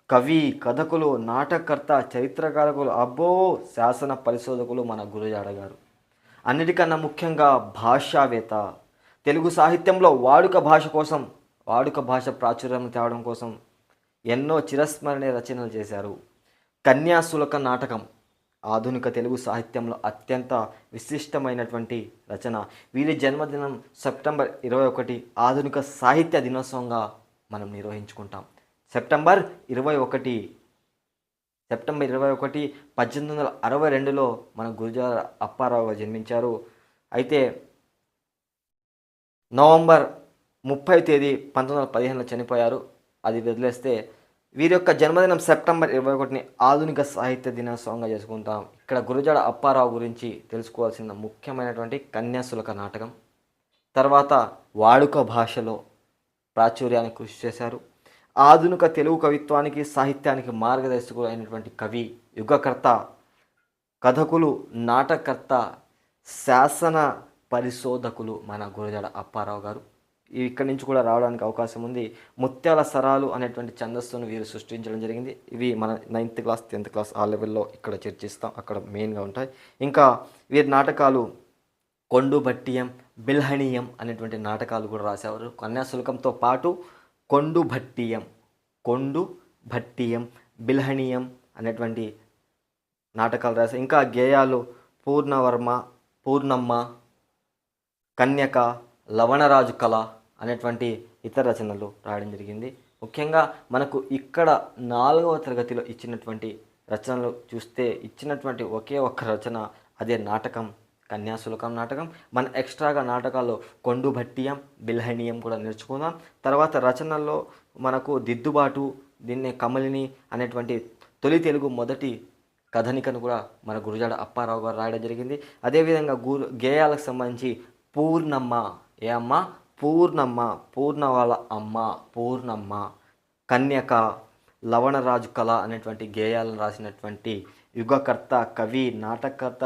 కవి, కథకులు, నాటకర్త, చరిత్రకారకులు, శాసన పరిశోధకులు మన గురజాడ గారు. అన్నిటికన్నా ముఖ్యంగా భాషావేత్త. తెలుగు సాహిత్యంలో వాడుక భాష ప్రాచుర్యం తేవడం కోసం ఎన్నో చిరస్మరణీయ రచనలు చేశారు. కన్యాశుల్కం నాటకం ఆధునిక తెలుగు సాహిత్యంలో అత్యంత విశిష్టమైనటువంటి రచన. వీరి జన్మదినం సెప్టెంబర్ 21 ఆధునిక సాహిత్య దినోత్సవంగా మనం నిర్వహించుకుంటాం. సెప్టెంబర్ 21 1862లో మన గురజాడ అప్పారావు జన్మించారు. అయితే నవంబర్ 30 తేదీ 1915లో చనిపోయారు. అది వదిలేస్తే వీరి యొక్క జన్మదినం సెప్టెంబర్ 21 ఆధునిక సాహిత్య దినోత్సవంగా చేసుకుంటాం. ఇక్కడ గురజాడ అప్పారావు గురించి తెలుసుకోవాల్సిన ముఖ్యమైనటువంటి కన్యాశుల్క నాటకం. తర్వాత వాడుక భాషలో ప్రాచుర్యానికి కృషి చేశారు. ఆధునిక తెలుగు కవిత్వానికి సాహిత్యానికి మార్గదర్శకులు అయినటువంటి కవి, యుగకర్త, కథకులు, నాటకర్త, శాసన పరిశోధకులు మన గురజాడ అప్పారావు గారు. ఇక్కడి నుంచి కూడా రావడానికి అవకాశం ఉంది. ముత్యాల సరాలు అనేటువంటి ఛందస్సును వీరు సృష్టించడం జరిగింది. ఇవి మన 9th క్లాస్ 10th క్లాస్ ఆ లెవెల్లో ఇక్కడ చర్చిస్తాం, అక్కడ మెయిన్గా ఉంటాయి. ఇంకా వీరి నాటకాలు కొండు భట్టియం, బిల్హణీయం అనేటువంటి నాటకాలు కూడా రాసేవారు. కన్యాశుల్కంతో పాటు కొండు భట్టియం, బిల్హణీయం అనేటువంటి నాటకాలు రాశారు. ఇంకా గేయాలు పూర్ణమ్మ, కన్యక, లవణరాజు కళ అనేటువంటి ఇతర రచనలు రాయడం జరిగింది. ముఖ్యంగా మనకు ఇక్కడ 4వ తరగతిలో ఇచ్చినటువంటి రచనలు చూస్తే ఇచ్చినటువంటి ఒకే ఒక్క రచన, అదే నాటకం కన్యాశుల్కం నాటకం. మన ఎక్స్ట్రాగా నాటకాల్లో కొండుభట్టియం, బిల్హణీయం కూడా నేర్చుకుందాం. తర్వాత రచనల్లో మనకు దిద్దుబాటు, దీన్నే కమలిని అనేటువంటి తొలి తెలుగు మొదటి కథనికను కూడా మన గురజాడ అప్పారావు గారు రాయడం జరిగింది. అదేవిధంగా గేయాలకు సంబంధించి పూర్ణమ్మ, ఏ అమ్మ? పూర్ణమ్మ, పూర్ణ వాళ్ళ అమ్మ పూర్ణమ్మ, కన్యక, లవణరాజు కళ అనేటువంటి గేయాలను రాసినటువంటి యుగకర్త, కవి, నాటకర్త,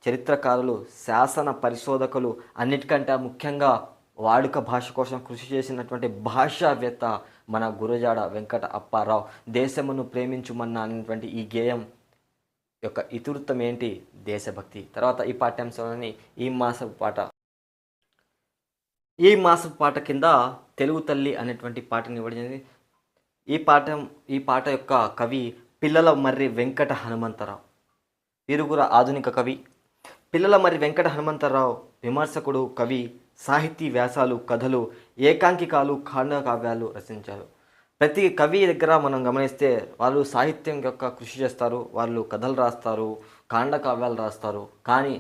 చరిత్రకారులు, శాసన పరిశోధకులు, అన్నిటికంటే ముఖ్యంగా వాడుక భాష కోసం కృషి చేసినటువంటి భాషావేత్త మన గురజాడ వెంకట అప్పారావు. దేశమును ప్రేమించుమన్న అనేటువంటి ఈ గేయం యొక్క ఇతివృత్తం ఏంటి? దేశభక్తి. తర్వాత ఈ పాఠ్యాంశంలోని ఈ మాసపు పాట కింద తెలుగు తల్లి అనేటువంటి పాటను ఇవ్వడం జరిగింది. ఈ పాట యొక్క కవి పిల్లల మర్రి వెంకట హనుమంతరావు. వీరు కూడా ఆధునిక కవి. పిల్లల మర్రి వెంకట హనుమంతరావు విమర్శకుడు, కవి, సాహితీ వ్యాసాలు, కథలు, ఏకాంకికాలు, ఖండకావ్యాలు రచించారు. ప్రతి కవి దగ్గర మనం గమనిస్తే వాళ్ళు సాహిత్యం యొక్క కృషి చేస్తారు, వాళ్ళు కథలు రాస్తారు, కాండకావ్యాలు రాస్తారు. కానీ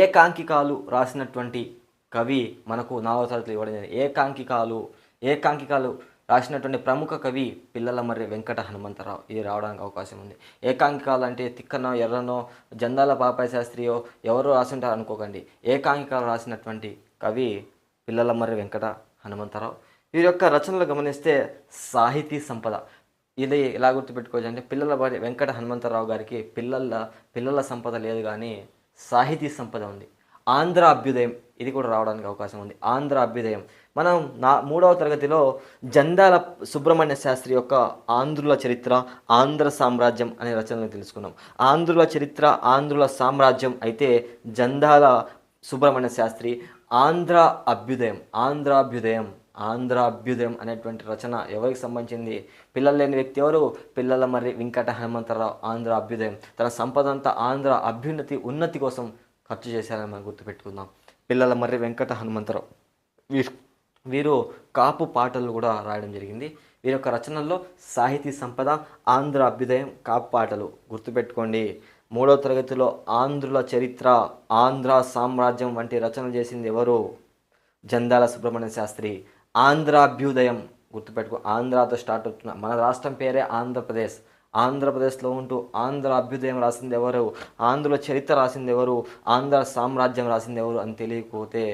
ఏకాంకికాలు రాసినటువంటి కవి మనకు 4వ తరగతిలో ఇవ్వడం జరిగింది. ఏకాంకికాలు రాసినటువంటి ప్రముఖ కవి పిల్లల మర్రి వెంకట హనుమంతరావు. ఇది రావడానికి అవకాశం ఉంది. ఏకాంకికాలు అంటే తిక్కనో, ఎర్రనో, జందాల పాపయ్య శాస్త్రియో ఎవరో రాసుంటారు అనుకోకండి. ఏకాంకికాలు రాసినటువంటి కవి పిల్లల మర్రి వెంకట హనుమంతరావు. వీరి యొక్క రచనలు గమనిస్తే సాహితీ సంపద. ఇది ఎలా గుర్తుపెట్టుకోవచ్చు అంటే పిల్లల మర్రి వెంకట హనుమంతరావు గారికి పిల్లల సంపద లేదు, కానీ సాహితీ సంపద ఉంది. ఆంధ్ర అభ్యుదయం, ఇది కూడా రావడానికి అవకాశం ఉంది. ఆంధ్ర అభ్యుదయం మనం 3వ తరగతిలో జంధ్యాల సుబ్రహ్మణ్య శాస్త్రి యొక్క ఆంధ్రుల చరిత్ర, ఆంధ్ర సామ్రాజ్యం అనే రచనలు తెలుసుకున్నాం. ఆంధ్రుల చరిత్ర, ఆంధ్రుల సామ్రాజ్యం అయితే జంధ్యాల సుబ్రహ్మణ్య శాస్త్రి. ఆంధ్రాభ్యుదయం అనేటువంటి రచన ఎవరికి సంబంధించింది? పిల్లలు లేని వ్యక్తి ఎవరు? పిల్లల మర్రి వెంకట హనుమంతరావు. ఆంధ్ర అభ్యుదయం తన సంపద అంతా ఆంధ్ర ఉన్నతి కోసం ఖర్చు చేశారని మనం గుర్తుపెట్టుకుందాం. పిల్లల మర్రి వెంకట హనుమంతరావు వీరు కాపు పాటలు కూడా రాయడం జరిగింది. వీరి యొక్క రచనల్లో సాహితీ సంపద, ఆంధ్ర అభ్యుదయం, కాపు పాటలు గుర్తుపెట్టుకోండి. 3వ తరగతిలో ఆంధ్రుల చరిత్ర, ఆంధ్ర సామ్రాజ్యం వంటి రచనలు చేసింది ఎవరు? జంధ్యాల సుబ్రహ్మణ్య శాస్త్రి. ఆంధ్రాభ్యుదయం గుర్తుపెట్టుకో, ఆంధ్రాతో స్టార్ట్ అవుతున్న మన రాష్ట్రం పేరే ఆంధ్రప్రదేశ్లో ఉంటూ ఆంధ్ర అభ్యుదయం రాసింది ఎవరు? ఆంధ్రుల చరిత్ర రాసింది ఎవరు? ఆంధ్ర సామ్రాజ్యం రాసింది ఎవరు అని తెలియకపోతే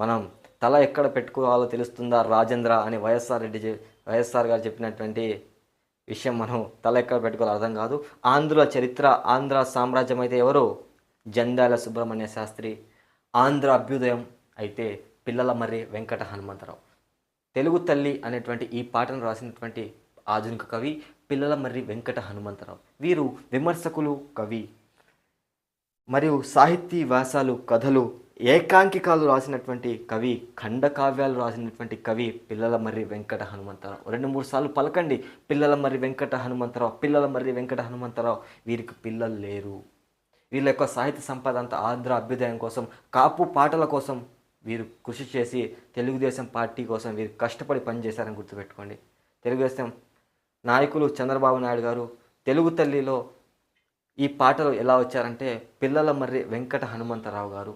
మనం తల ఎక్కడ పెట్టుకోవాలో తెలుస్తుందా రాజేంద్ర అని వైఎస్ఆర్ గారు చెప్పినటువంటి విషయం మనం తల ఎక్కడ పెట్టుకోవాలో అర్థం కాదు. ఆంధ్రుల చరిత్ర, ఆంధ్ర సామ్రాజ్యం అయితే ఎవరు? జంధ్యాల సుబ్రహ్మణ్య శాస్త్రి. ఆంధ్ర అభ్యుదయం అయితే పిల్లల మర్రి వెంకట హనుమంతరావు. తెలుగు తల్లి అనేటువంటి ఈ పాటను రాసినటువంటి ఆధునిక కవి పిల్లల మర్రి వెంకట హనుమంతరావు. వీరు విమర్శకులు, కవి మరియు సాహితీ వ్యాసాలు, కథలు, ఏకాంకికాలు రాసినటువంటి కవి, ఖండకావ్యాలు రాసినటువంటి కవి పిల్లల మర్రి వెంకట హనుమంతరావు. 2-3 సార్లు పలకండి, పిల్లల మర్రి వెంకట హనుమంతరావు. వీరికి పిల్లలు లేరు. వీళ్ళ యొక్క సాహిత్య సంపద అంతా ఆంధ్ర అభ్యుదయం కోసం, కాపు పాటల కోసం వీరు కృషి చేసి తెలుగుదేశం పార్టీ కోసం వీరు కష్టపడి పనిచేశారని గుర్తుపెట్టుకోండి. తెలుగుదేశం నాయకులు చంద్రబాబు నాయుడు గారు తెలుగు తల్లిలో ఈ పాటలు ఎలా వచ్చారంటే పిల్లల మర్రి వెంకట హనుమంతరావు గారు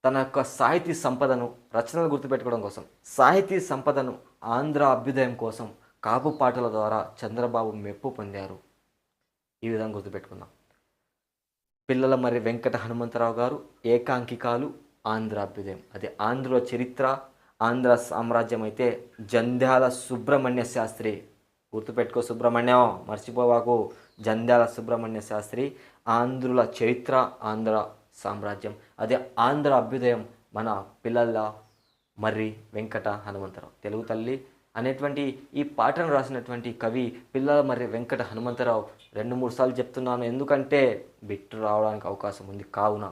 తన యొక్క సాహితీ సంపదను, రచనలు గుర్తుపెట్టుకోవడం కోసం, సాహితీ సంపదను ఆంధ్ర అభ్యుదయం కోసం కాపు పాటల ద్వారా చంద్రబాబు మెప్పు పొందారు. ఈ విధంగా గుర్తుపెట్టుకుందాం. పిల్లల మర్రి వెంకట హనుమంతరావు గారు, ఏకాంకికాలు, ఆంధ్ర అభ్యుదయం. అదే ఆంధ్రుల చరిత్ర, ఆంధ్ర సామ్రాజ్యం అయితే జంధ్యాల సుబ్రహ్మణ్య శాస్త్రి. గుర్తుపెట్టుకో, సుబ్రహ్మణ్యం మర్చిపోవాకు. జంధ్యాల సుబ్రహ్మణ్య శాస్త్రి. ఆంధ్రుల చరిత్ర, ఆంధ్ర సామ్రాజ్యం. అదే ఆంధ్ర అభ్యుదయం మన పిల్లల మర్రి వెంకట హనుమంతరావు. తెలుగు తల్లి అనేటువంటి ఈ పాటను రాసినటువంటి కవి పిల్లల మర్రి వెంకట హనుమంతరావు. 2-3 సార్లు చెప్తున్నాను, ఎందుకంటే బిట్టు రావడానికి అవకాశం ఉంది. కావున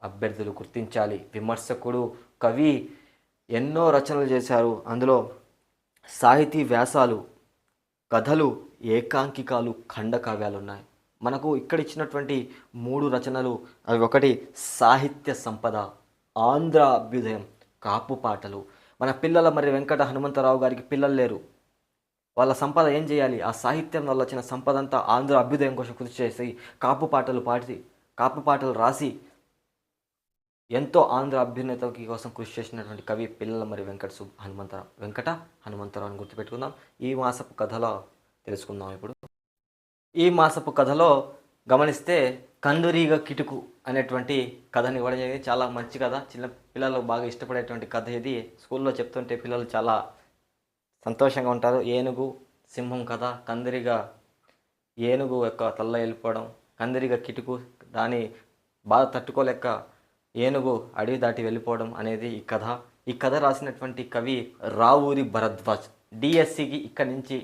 అభ్యర్థులు గుర్తించాలి. విమర్శకుడు, కవి, ఎన్నో రచనలు చేశారు. అందులో సాహితీ వ్యాసాలు, కథలు, ఏకాంకికాలు, ఖండకావ్యాలు ఉన్నాయి. మనకు ఇక్కడ ఇచ్చినటువంటి 3 రచనలు, అవి ఒకటి సాహిత్య సంపద, ఆంధ్ర అభ్యుదయం, కాపు పాటలు. మన పిల్లల మరి వెంకట హనుమంతరావు గారికి పిల్లలు లేరు. వాళ్ళ సంపద ఏం చేయాలి? ఆ సాహిత్యం వల్ల వచ్చిన సంపద అంతా ఆంధ్ర అభ్యుదయం కోసం కృషి చేసి కాపు పాటలు పాడి, కాపు పాటలు రాసి ఎంతో ఆంధ్ర అభ్యున్నతి కోసం కృషి చేసినటువంటి కవి పిల్లల మరి వెంకట హనుమంతరావు అని గుర్తుపెట్టుకుందాం. ఈ మాసపు కథలో తెలుసుకుందాం ఇప్పుడు. ఈ మాసపు కథలో గమనిస్తే కందురీగ కిటుకు అనేటువంటి కథని ఇవ్వడం జరిగింది. చాలా మంచి కథ, చిన్న పిల్లలు బాగా ఇష్టపడేటువంటి కథ ఇది. స్కూల్లో చెప్తుంటే పిల్లలు చాలా సంతోషంగా ఉంటారు. ఏనుగు సింహం కథ, కందిరిగా ఏనుగు యొక్క తల్ల వెళ్ళిపోవడం, కందిరిగా కిటుకు దాని బాధ తట్టుకోలేక ఏనుగు అడవి దాటి వెళ్ళిపోవడం అనేది ఈ కథ. ఈ కథ రాసినటువంటి కవి రావూరి భరద్వాజ్. డిఎస్సికి ఇక్కడి నుంచి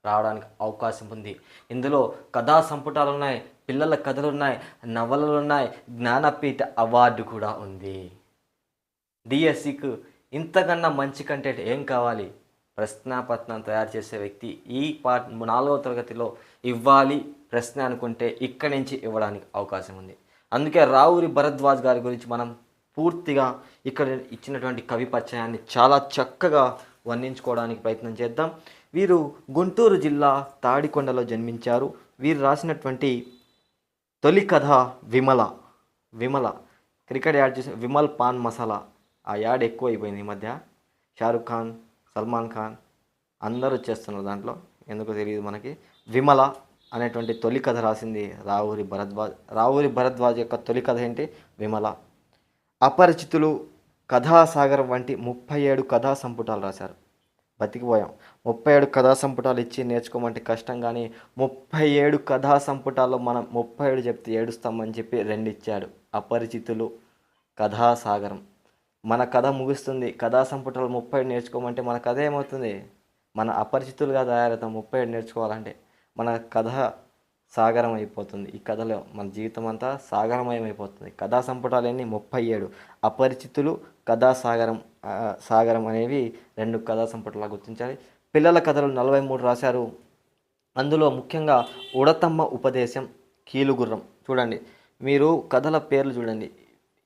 రావడానికి అవకాశం ఉంది. ఇందులో కథా సంపుటాలు ఉన్నాయి, పిల్లల కథలు ఉన్నాయి, నవలలు ఉన్నాయి, జ్ఞానపీఠ అవార్డు కూడా ఉంది. డిఎస్సికి ఇంతకన్నా మంచి కంటెంట్ ఏం కావాలి? ప్రశ్నాపత్రం తయారు చేసే వ్యక్తి ఈ 4వ తరగతిలో ఇవ్వాలి ప్రశ్న అనుకుంటే ఇక్కడి నుంచి ఇవ్వడానికి అవకాశం ఉంది. అందుకే రావూరి భరద్వాజ్ గారి గురించి మనం పూర్తిగా ఇక్కడ ఇచ్చినటువంటి కవి పరిచయాన్ని చాలా చక్కగా వర్ణించుకోవడానికి ప్రయత్నం చేద్దాం. వీరు గుంటూరు జిల్లా తాడికొండలో జన్మించారు. వీరు రాసినటువంటి తొలి కథ విమల. క్రికెట్ యాడ్ చేసిన విమల్ పాన్ మసాలా, ఆ యాడ్ ఎక్కువ అయిపోయింది ఈ మధ్య. షారుఖ్ ఖాన్, సల్మాన్ ఖాన్ అందరూ వచ్చేస్తున్నారు దాంట్లో, ఎందుకో తెలియదు మనకి. విమల అనేటువంటి తొలి కథ రాసింది రావూరి భరద్వాజ్. రావూరి భరద్వాజ్ యొక్క తొలి కథ ఏంటి? విమల. అపరిచితులు, కథాసాగరం వంటి 37 కథా సంపుటాలు రాశారు. బతికిపోయాం. 37 కథా సంపుటాలు ఇచ్చి నేర్చుకోమంటే కష్టం, కానీ 37 కథా సంపుటాల్లో మనం 37 చెప్తే ఏడుస్తామని చెప్పి 2 ఇచ్చాడు. అపరిచితులు, కథాసాగరం. మన కథ ముగుస్తుంది. కథా సంపుటాలు 37 నేర్చుకోమంటే మన కథ ఏమవుతుంది? మన అపరిచితులుగా తయారవుతాం 37 నేర్చుకోవాలంటే. మన కథ సాగరం అయిపోతుంది. ఈ కథలో మన జీవితం అంతా సాగరమయం అయిపోతుంది. కథా సంపుటాలు ఎన్ని? 37. అపరిచితులు, సాగరం అనేవి 2 కథా సంపుటాలుగా గుర్తించాలి. పిల్లల కథలు 43 రాశారు. అందులో ముఖ్యంగా ఉడతమ్మ ఉపదేశం, కీలుగుర్రం. చూడండి, మీరు కథల పేర్లు చూడండి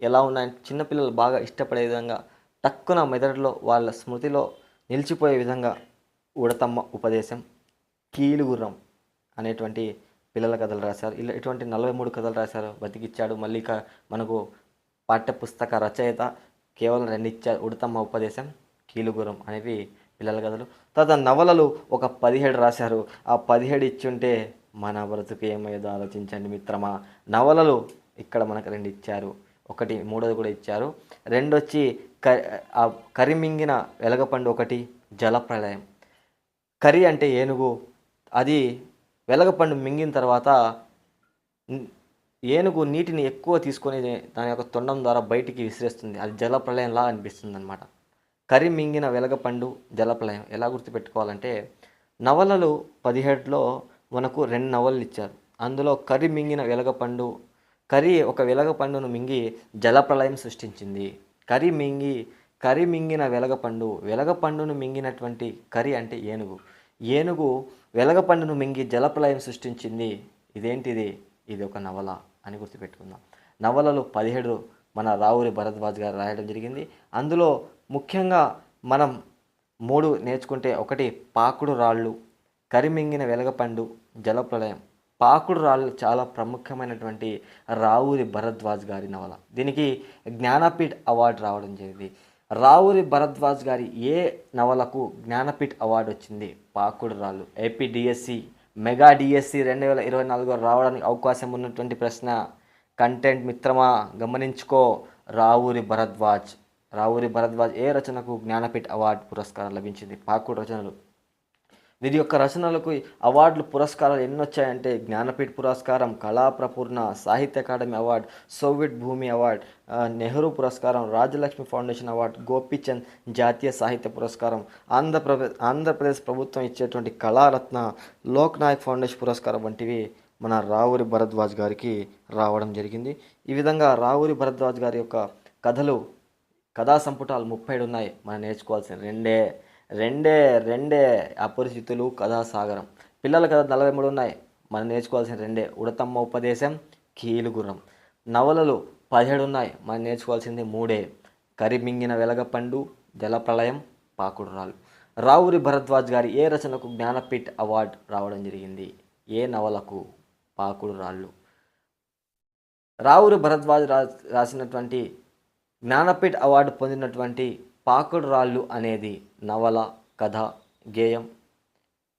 ఎలా ఉన్నాయంటే చిన్నపిల్లలు బాగా ఇష్టపడే విధంగా, టక్కున మెదడులో వాళ్ళ స్మృతిలో నిలిచిపోయే విధంగా ఉడతమ్మ ఉపదేశం, కీలుగుర్రం అనేటువంటి పిల్లల కథలు రాశారు. ఇలా ఇటువంటి 43 కథలు రాశారు. బతికిచ్చాడు. మళ్ళీ మనకు పాఠ్యపుస్తక రచయిత కేవలం 2 ఇచ్చారు. ఉడతమ్మ ఉపదేశం, కీలుగుర్రం అనేవి పిల్లల కథలు. తర్వాత నవలలు ఒక 17 రాశారు. ఆ 17 ఇచ్చుంటే మన బ్రతుకు ఏమయ్యేదో ఆలోచించండి మిత్రమా. నవలలు ఇక్కడ మనకు 2 ఇచ్చారు. ఒకటి 3వది కూడా ఇచ్చారు. 2 వచ్చి కరిమింగిన వెలగపండు, ఒకటి జలప్రళయం. కరి అంటే ఏనుగు, అది వెలగపండు మింగిన తర్వాత ఏనుగు నీటిని ఎక్కువ తీసుకొని దాని యొక్క తొండం ద్వారా బయటికి విసిరేస్తుంది. అది జలప్రళయంలా అనిపిస్తుంది అనమాట. కరి మింగిన వెలగపండు, జలప్రళయం ఎలా గుర్తుపెట్టుకోవాలంటే, నవలలు 17లో మనకు 2 నవలలు ఇచ్చారు. అందులో కరి మింగిన వెలగపండు, కరి ఒక వెలగపండును మింగి జలప్రళయం సృష్టించింది. కరి మింగిన వెలగపండును మింగినటువంటి కరి అంటే ఏనుగు. ఏనుగు వెలగపండును మింగి జలప్రళయం సృష్టించింది. ఇదేంటిది? ఇది ఒక నవల అని గుర్తుపెట్టుకుందాం. నవలలు 17 మన రావూరి భరద్వాజ్ గారు రాయడం జరిగింది. అందులో ముఖ్యంగా మనం 3 నేర్చుకుంటే, ఒకటి పాకుడు రాళ్ళు, కరిమింగిన వెలగపండు, జలప్రళయం. పాకుడు రాళ్ళు చాలా ప్రముఖమైనటువంటి రావూరి భరద్వాజ్ గారి నవల. దీనికి జ్ఞానపీఠ్ అవార్డు రావడం జరిగింది. రావూరి భరద్వాజ్ గారి ఏ నవలకు జ్ఞానపీఠ్ అవార్డు వచ్చింది? పాకుడు రాళ్ళు. ఏపీ డిఎస్సి, మెగా డిఎస్సి 2024 రావడానికి అవకాశం ఉన్నటువంటి ప్రశ్న. కంటెంట్ మిత్రమా గమనించుకో. రావూరి భరద్వాజ్ ఏ రచనకు జ్ఞానపీఠ్ అవార్డు పురస్కారం లభించింది? పాకుడు రచనలు. వీరి యొక్క రచనలకు అవార్డులు, పురస్కారాలు ఎన్ని వచ్చాయంటే, జ్ఞానపీఠ్ పురస్కారం, కళాప్రపూర్ణ, సాహిత్య అకాడమీ అవార్డు, సోవియట్ భూమి అవార్డు, నెహ్రూ పురస్కారం, రాజలక్ష్మి ఫౌండేషన్ అవార్డు, గోపీచంద్ జాతీయ సాహిత్య పురస్కారం, ఆంధ్రప్రదేశ్ ప్రభుత్వం ఇచ్చేటువంటి కళారత్న, లోక్ నాయక్ ఫౌండేషన్ పురస్కారం వంటివి మన రావూరి భరద్వాజ్ గారికి రావడం జరిగింది. ఈ విధంగా రావూరి భరద్వాజ్ గారి యొక్క కథా సంపుటాలు 37 ఉన్నాయి. మనం నేర్చుకోవాల్సిన రెండే అపరిచితులు, కథాసాగరం. పిల్లల కథ 43 ఉన్నాయి. మనం నేర్చుకోవాల్సిన 2: ఉడతమ్మ ఉపదేశం, కీలుగుర్రం. నవలలు 17 ఉన్నాయి, మనం నేర్చుకోవాల్సింది 3. కరిమింగిన వెలగపండు, జలప్రళయం, పాకుడు రాళ్ళు. రావురి భరద్వాజ్ గారి ఏ రచనకు జ్ఞానపీఠ్ అవార్డు రావడం జరిగింది? ఏ నవలకు? పాకుడు రాళ్ళు. రావురి భరద్వాజ్ రాసినటువంటి జ్ఞానపీఠ్ అవార్డు పొందినటువంటి పాకుడు రాళ్ళు అనేది నవల, కథ,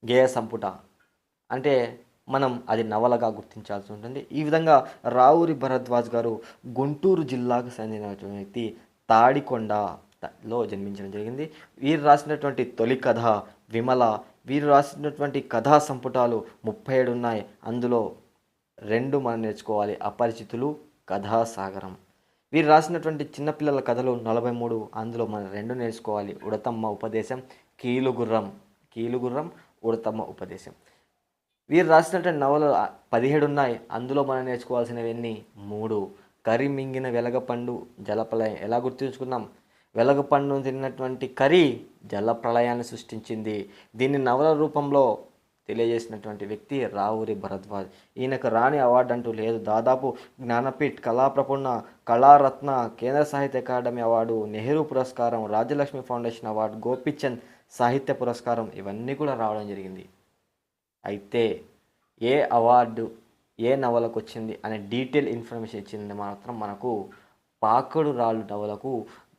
గేయ సంపుట అంటే మనం అది నవలగా గుర్తించాల్సి ఉంటుంది. ఈ విధంగా రావురి భరద్వాజ్ గారు గుంటూరు జిల్లాకు చెందినటువంటి వ్యక్తి, తాడికొండలో జన్మించడం జరిగింది. వీరు రాసినటువంటి తొలి కథ విమల. వీరు రాసినటువంటి కథా సంపుటాలు 37 ఉన్నాయి, అందులో 2 మనం నేర్చుకోవాలి, అపరిచితులు, కథాసాగరం. వీరు రాసినటువంటి చిన్నపిల్లల కథలు 43, అందులో మనం 2 నేర్చుకోవాలి, ఉడతమ్మ ఉపదేశం, కీలుగుర్రం, ఉడతమ్మ ఉపదేశం. వీరు రాసినటువంటి నవలు 17 ఉన్నాయి, అందులో మనం నేర్చుకోవాల్సినవి ఎన్ని? 3. కరిమింగిన వెలగపండు, జలప్రళయం. ఎలా గుర్తుంచుకున్నాం? వెలగపండును తిన్నటువంటి కరి జలప్రళయాన్ని సృష్టించింది. దీన్ని నవల రూపంలో తెలియజేసినటువంటి వ్యక్తి రావురి భరద్వాజ్. ఈయనకు రాణి అవార్డు అంటూ లేదు. దాదాపు జ్ఞానపీఠ్, కళాప్రపూర్ణ, కళారత్న, కేంద్ర సాహిత్య అకాడమీ అవార్డు, నెహ్రూ పురస్కారం, రాజ్యలక్ష్మి ఫౌండేషన్ అవార్డు, గోపీచంద్ సాహిత్య పురస్కారం ఇవన్నీ కూడా రావడం జరిగింది. అయితే ఏ అవార్డు ఏ నవలకు వచ్చింది అనే డీటెయిల్ ఇన్ఫర్మేషన్ ఇచ్చింది మాత్రం మనకు పాకుడు రాళ్ళు నవలకు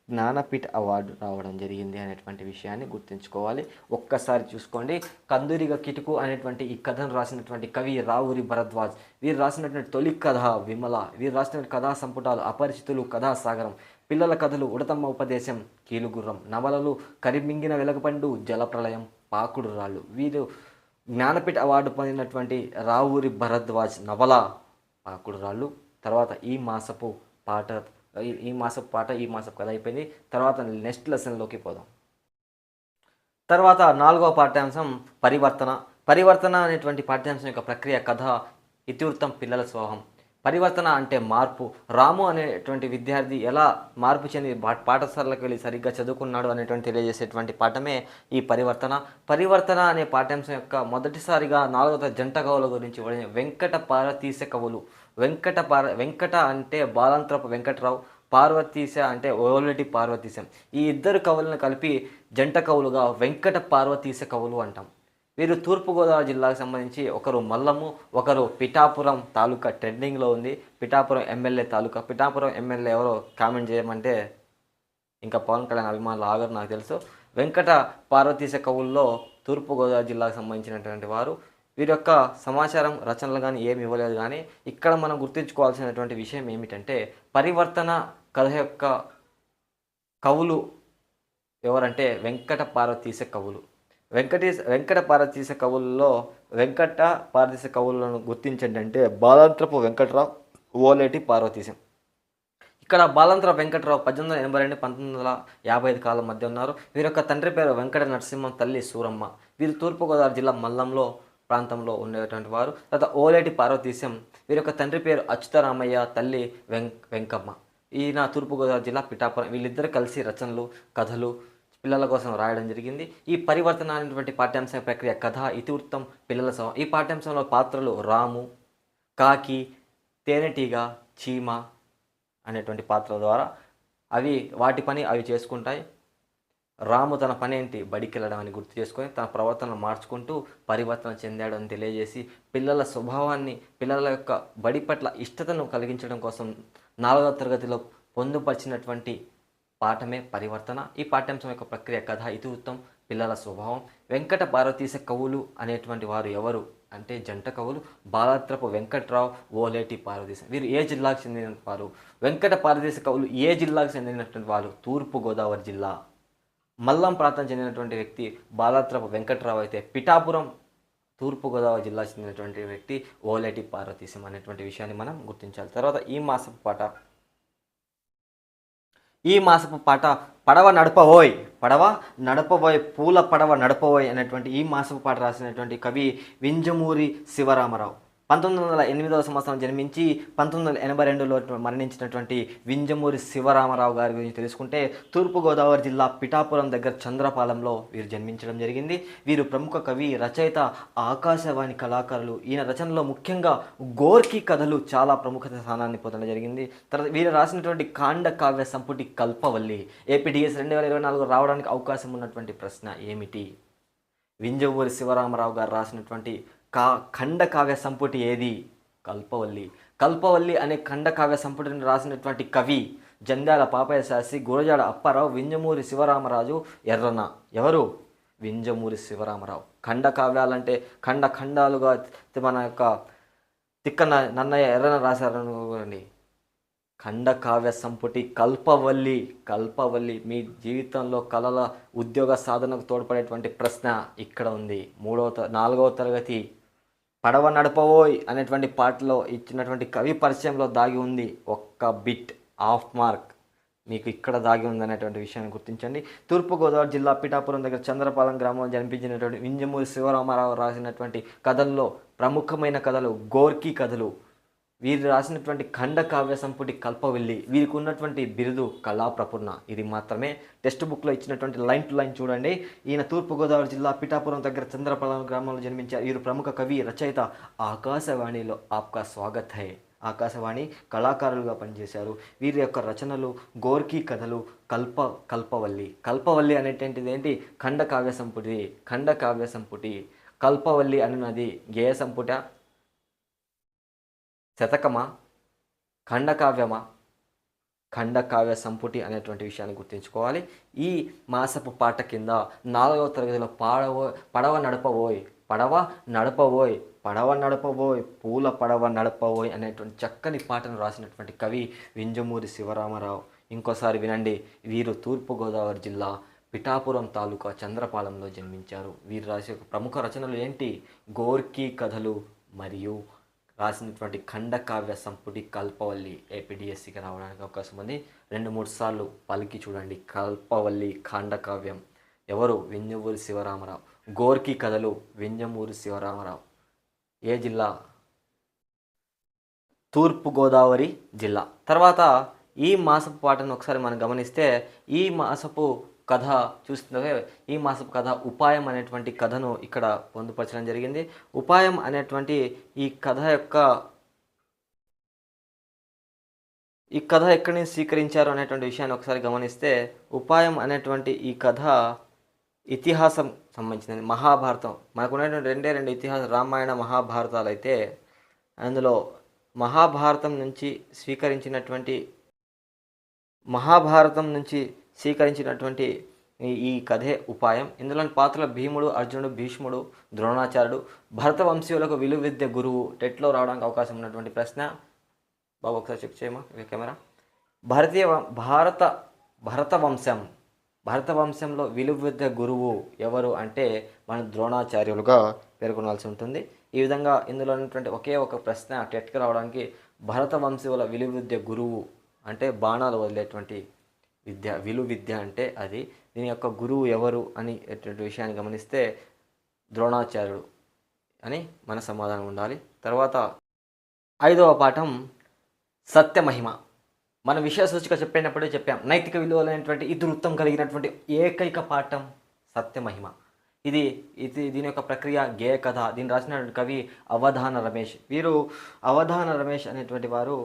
జ్ఞానపీఠ్ అవార్డు రావడం జరిగింది అనేటువంటి విషయాన్ని గుర్తుంచుకోవాలి. ఒక్కసారి చూసుకోండి. కందురిగ కిటుకు అనేటువంటి ఈ కథను రాసినటువంటి కవి రావురి భరద్వాజ్. వీరు రాసినటువంటి తొలి కథ విమల. వీరు రాసినటువంటి కథా సంపుటాలు అపరిచితులు, కథాసాగరం. పిల్లల కథలు ఉడతమ్మ ఉపదేశం, కీలుగుర్రం. నవలలు కరిమింగిన వెలగపండు, జలప్రళయం, పాకుడు రాళ్ళు. వీరు జ్ఞానపీఠ్ అవార్డు పొందినటువంటి రావురి భరద్వాజ్ నవల పాకుడు రాళ్ళు. తర్వాత ఈ మాసపు కథ అయిపోయింది. తర్వాత నెక్స్ట్ లెసన్లోకి పోదాం. తర్వాత 4వ పాఠ్యాంశం పరివర్తన అనేటువంటి పాఠ్యాంశం యొక్క ప్రక్రియ, కథ, ఇతివృత్తం, పిల్లల స్వభావం. పరివర్తన అంటే మార్పు. రాము అనేటువంటి విద్యార్థి ఎలా మార్పు చెంది పాఠశాలకు వెళ్ళి సరిగ్గా చదువుకున్నాడు అనేటువంటి తెలియజేసేటువంటి పాఠమే ఈ పరివర్తన అనే పాఠ్యాంశం యొక్క మొదటిసారిగా 4వ జంట కవుల గురించి వెంకట పార్వతీశ కవులు. వెంకట అంటే బాలంత్రపు వెంకటరావు, పార్వతీశ అంటే ఓలేటి పార్వతీశం. ఈ ఇద్దరు కవులను కలిపి జంట కవులుగా వెంకట పార్వతీశ కవులు అంటాం. వీరు తూర్పుగోదావరి జిల్లాకు సంబంధించి ఒకరు మల్లము, ఒకరు పిఠాపురం తాలూకా ట్రెండింగ్లో ఉంది. పిఠాపురం ఎమ్మెల్యే తాలూకా. పిఠాపురం ఎమ్మెల్యే ఎవరో కామెంట్ చేయమంటే ఇంకా పవన్ కళ్యాణ్ అభిమానులు ఆగరు నాకు తెలుసు. వెంకట పార్వతీశ కవుల్లో తూర్పుగోదావరి జిల్లాకు సంబంధించినటువంటి వారు. వీరి యొక్క సమాచారం రచనలు కానీ ఏమి ఇవ్వలేదు. కానీ ఇక్కడ మనం గుర్తుంచుకోవాల్సినటువంటి విషయం ఏమిటంటే పరివర్తన కథ యొక్క కవులు ఎవరంటే వెంకట పార్వతీశ కవులు. వెంకట పార్వతీశ కవుల్లో వెంకట పార్వతీశ కవులను గుర్తించండి అంటే బాలంత్రపు వెంకటరావు, ఓలేటి పార్వతీశం. ఇక్కడ బాలంత్రపు వెంకటరావు 1882 1955 కాలం మధ్య ఉన్నారు. వీరి యొక్క తండ్రి పేరు వెంకట నరసింహం, తల్లి సూరమ్మ. వీరు తూర్పుగోదావరి జిల్లా మల్లంలో ప్రాంతంలో ఉండేటువంటి వారు. తర్వాత ఓలేటి పార్వతీశం. వీరి యొక్క తండ్రి పేరు అచ్యుతరామయ్య, తల్లి వెంకమ్మ. ఈయన తూర్పుగోదావరి జిల్లా పిఠాపురం. వీళ్ళిద్దరు కలిసి రచనలు, కథలు పిల్లల కోసం రాయడం జరిగింది. ఈ పరివర్తన అనేటువంటి పాఠ్యాంశం ప్రక్రియ, కథ, ఇతివృత్తం, పిల్లల స్వభావం. ఈ పాఠ్యాంశంలో పాత్రలు రాము, కాకి, తేనెటీగ, చీమ అనేటువంటి పాత్రల ద్వారా వాటి పని అవి చేసుకుంటాయి. రాము తన పని ఏంటి? బడికి వెళ్ళడం అని గుర్తు చేసుకొని తన ప్రవర్తనను మార్చుకుంటూ పరివర్తన చెందాడు అని తెలియజేసి పిల్లల స్వభావాన్ని, పిల్లల యొక్క బడి పట్ల ఇష్టతను కలిగించడం కోసం 4వ తరగతిలో పొందుపరిచినటువంటి పాఠమే పరివర్తన. ఈ పాఠ్యాంశం యొక్క ప్రక్రియ, కథ, ఇతివృత్తం, పిల్లల స్వభావం. వెంకట పార్వతీశ కవులు అనేటువంటి వారు ఎవరు అంటే జంట కవులు బాలంత్రపు వెంకట్రావు, ఓలేటి పార్వతీశం. వీరు ఏ జిల్లాకు చెందిన వారు? వెంకట పార్వతీశ కవులు ఏ జిల్లాకు చెందినటువంటి వారు? తూర్పుగోదావరి జిల్లా. మల్లం ప్రాంతం చెందినటువంటి వ్యక్తి బాలంత్రపు వెంకట్రావు అయితే పాపురం తూర్పుగోదావరి జిల్లా చెందినటువంటి వ్యక్తి ఓలేటి పార్వతీశం అనేటువంటి విషయాన్ని మనం గుర్తించాలి. తర్వాత ఈ మాసపు పాట పడవ నడపబోయ్, పూల పడవ నడపబోయ్ అనేటువంటి ఈ మాసపు పాట రాసినటువంటి కవి వింజమూరి శివరామరావు. 1908వ సంవత్సరం జన్మించి 1982లో మరణించినటువంటి వింజమూరి శివరామరావు గారి గురించి తెలుసుకుంటే తూర్పుగోదావరి జిల్లా పిఠాపురం దగ్గర చంద్రపాలెంలో వీరు జన్మించడం జరిగింది. వీరు ప్రముఖ కవి, రచయిత, ఆకాశవాణి కళాకారులు. ఈయన రచనలో ముఖ్యంగా గోర్కీ కథలు చాలా ప్రముఖ స్థానాన్ని పొందడం జరిగింది. తర్వాత వీరు రాసినటువంటి కాండ కావ్య సంపుటి కల్పవల్లి ఏపీడిఎస్ 2024 రావడానికి అవకాశం ఉన్నటువంటి ప్రశ్న ఏమిటి? వింజమూరి శివరామరావు గారు రాసినటువంటి ఖండకావ్య సంపుటి ఏది? కల్పవల్లి. కల్పవల్లి అనే ఖండకావ్య సంపుటిని రాసినటువంటి కవి జంధ్యాల పాపయ్య శాస్త్రి, గురజాడ అప్పారావు, వింజమూరి శివరామరాజు ఎర్రన. ఎవరు? వింజమూరి శివరామరావు. ఖండకావ్యాలంటే ఖండాలుగా మన యొక్క తిక్కన నన్నయ్య ఎర్రన రాశారనుకోండి. ఖండకావ్య సంపుటి కల్పవల్లి. కల్పవల్లి మీ జీవితంలో కళల ఉద్యోగ సాధనకు తోడ్పడేటువంటి ప్రశ్న ఇక్కడ ఉంది. 4వ తరగతి పడవ నడపవోయ్ అనేటువంటి పాటలో ఇచ్చినటువంటి కవి పరిచయంలో దాగి ఉంది. ఒక్క బిట్ హాఫ్ మార్క్ మీకు ఇక్కడ దాగి ఉంది అనేటువంటి విషయాన్ని గుర్తించండి. తూర్పుగోదావరి జిల్లా పిఠాపురం దగ్గర చంద్రపాలెం గ్రామంలో జన్మించినటువంటి వింజమూరి శివరామరావు రాసినటువంటి కథల్లో ప్రముఖమైన కథలు గోర్కీ కథలు. వీరు రాసినటువంటి ఖండకావ్య సంపుటి కల్పవల్లి. వీరికి ఉన్నటువంటి బిరుదు కళాప్రపూర్ణ. ఇది మాత్రమే టెక్స్ట్ బుక్లో ఇచ్చినటువంటి లైన్ టు లైన్ చూడండి. ఈయన తూర్పుగోదావరి జిల్లా పిఠాపురం దగ్గర చంద్రపాలెం గ్రామంలో జన్మించారు. వీరు ప్రముఖ కవి, రచయిత, ఆకాశవాణిలో ఆప్కా స్వాగత్ హై ఆకాశవాణి కళాకారులుగా పనిచేశారు. వీరి యొక్క రచనలు గోర్కీ కథలు, కల్పవల్లి. కల్పవల్లి అనేటువంటిది ఏంటి? ఖండకావ్య సంపుటి. ఖండకావ్య సంపుటి కల్పవల్లి అనున్నది గేయ సంపుట, శతకమా, ఖండకావ్యమా? ఖండకావ్య సంపుటి అనేటువంటి విషయాన్ని గుర్తుంచుకోవాలి. ఈ మాసపు పాట కింద 4వ తరగతిలో పడవ నడపబోయ్, పడవ నడపబోయ్, పూల పడవ నడపబోయ్ అనేటువంటి చక్కని పాటను రాసినటువంటి కవి వింజమూరి శివరామరావు. ఇంకోసారి వినండి. వీరు తూర్పుగోదావరి జిల్లా పిఠాపురం తాలూకా చంద్రపాలెంలో జన్మించారు. వీరు రాసే ప్రముఖ రచనలు ఏంటి? గోర్కీ కథలు మరియు రాసినటువంటి ఖండకావ్య సంపుటి కల్పవల్లి. ఏపీడిఎస్సికి రావడానికి అవకాశం ఉంది. 2-3 సార్లు పలికి చూడండి. కల్పవల్లి ఖండకావ్యం. ఎవరు? వింజమూరి శివరామరావు. గోర్కీ కథలు వింజమూరి శివరామరావు. ఏ జిల్లా? తూర్పుగోదావరి జిల్లా. తర్వాత ఈ మాసపు పాటను ఒకసారి మనం గమనిస్తే ఈ మాసపు కథ చూస్తుంటే ఈ మాసపు కథ ఉపాయం అనేటువంటి కథను ఇక్కడ పొందుపరచడం జరిగింది. ఉపాయం అనేటువంటి ఈ కథ ఎక్కడి నుంచి స్వీకరించారు అనేటువంటి విషయాన్ని ఒకసారి గమనిస్తే ఉపాయం అనేటువంటి ఈ కథ ఇతిహాసం సంబంధించినది. మహాభారతం మనకున్నటువంటి రెండు ఇతిహాసం రామాయణ మహాభారతాలు అయితే అందులో మహాభారతం నుంచి స్వీకరించినటువంటి ఈ కథే ఉపాయం. ఇందులోని పాత్రల భీముడు, అర్జునుడు, భీష్ముడు, ద్రోణాచార్యుడు, భరత వంశీయులకు విలువ విద్య గురువు. టెట్లో రావడానికి అవకాశం ఉన్నటువంటి ప్రశ్న. బాబు ఒకసారి చెక్ చేయమా కెమెరా. భరత వంశంలో విలువ విద్య గురువు ఎవరు అంటే మన ద్రోణాచార్యులుగా పేర్కొనాల్సి ఉంటుంది. ఈ విధంగా ఇందులో ఉన్నటువంటి ఒకే ఒక ప్రశ్న టెట్కి రావడానికి భరత వంశీయుల విలువ విద్య గురువు అంటే బాణాలు వదిలేటువంటి విద్య, విలువ విద్య అంటే అది. దీని యొక్క గురువు ఎవరు అని విషయాన్ని గమనిస్తే ద్రోణాచార్యుడు అని మన సమాధానం ఉండాలి. తర్వాత 5వ పాఠం సత్యమహిమ. మన విషయ సూచిక చెప్పినప్పుడే చెప్పాం. నైతిక విలువలైనటువంటి ఇతివృత్తం కలిగినటువంటి ఏకైక పాఠం సత్యమహిమ. దీని యొక్క ప్రక్రియ గేయ కథ. దీన్ని రాసినటువంటి కవి అవధాన రమేష్. వీరు అవధాన రమేష్ అనేటువంటి వారు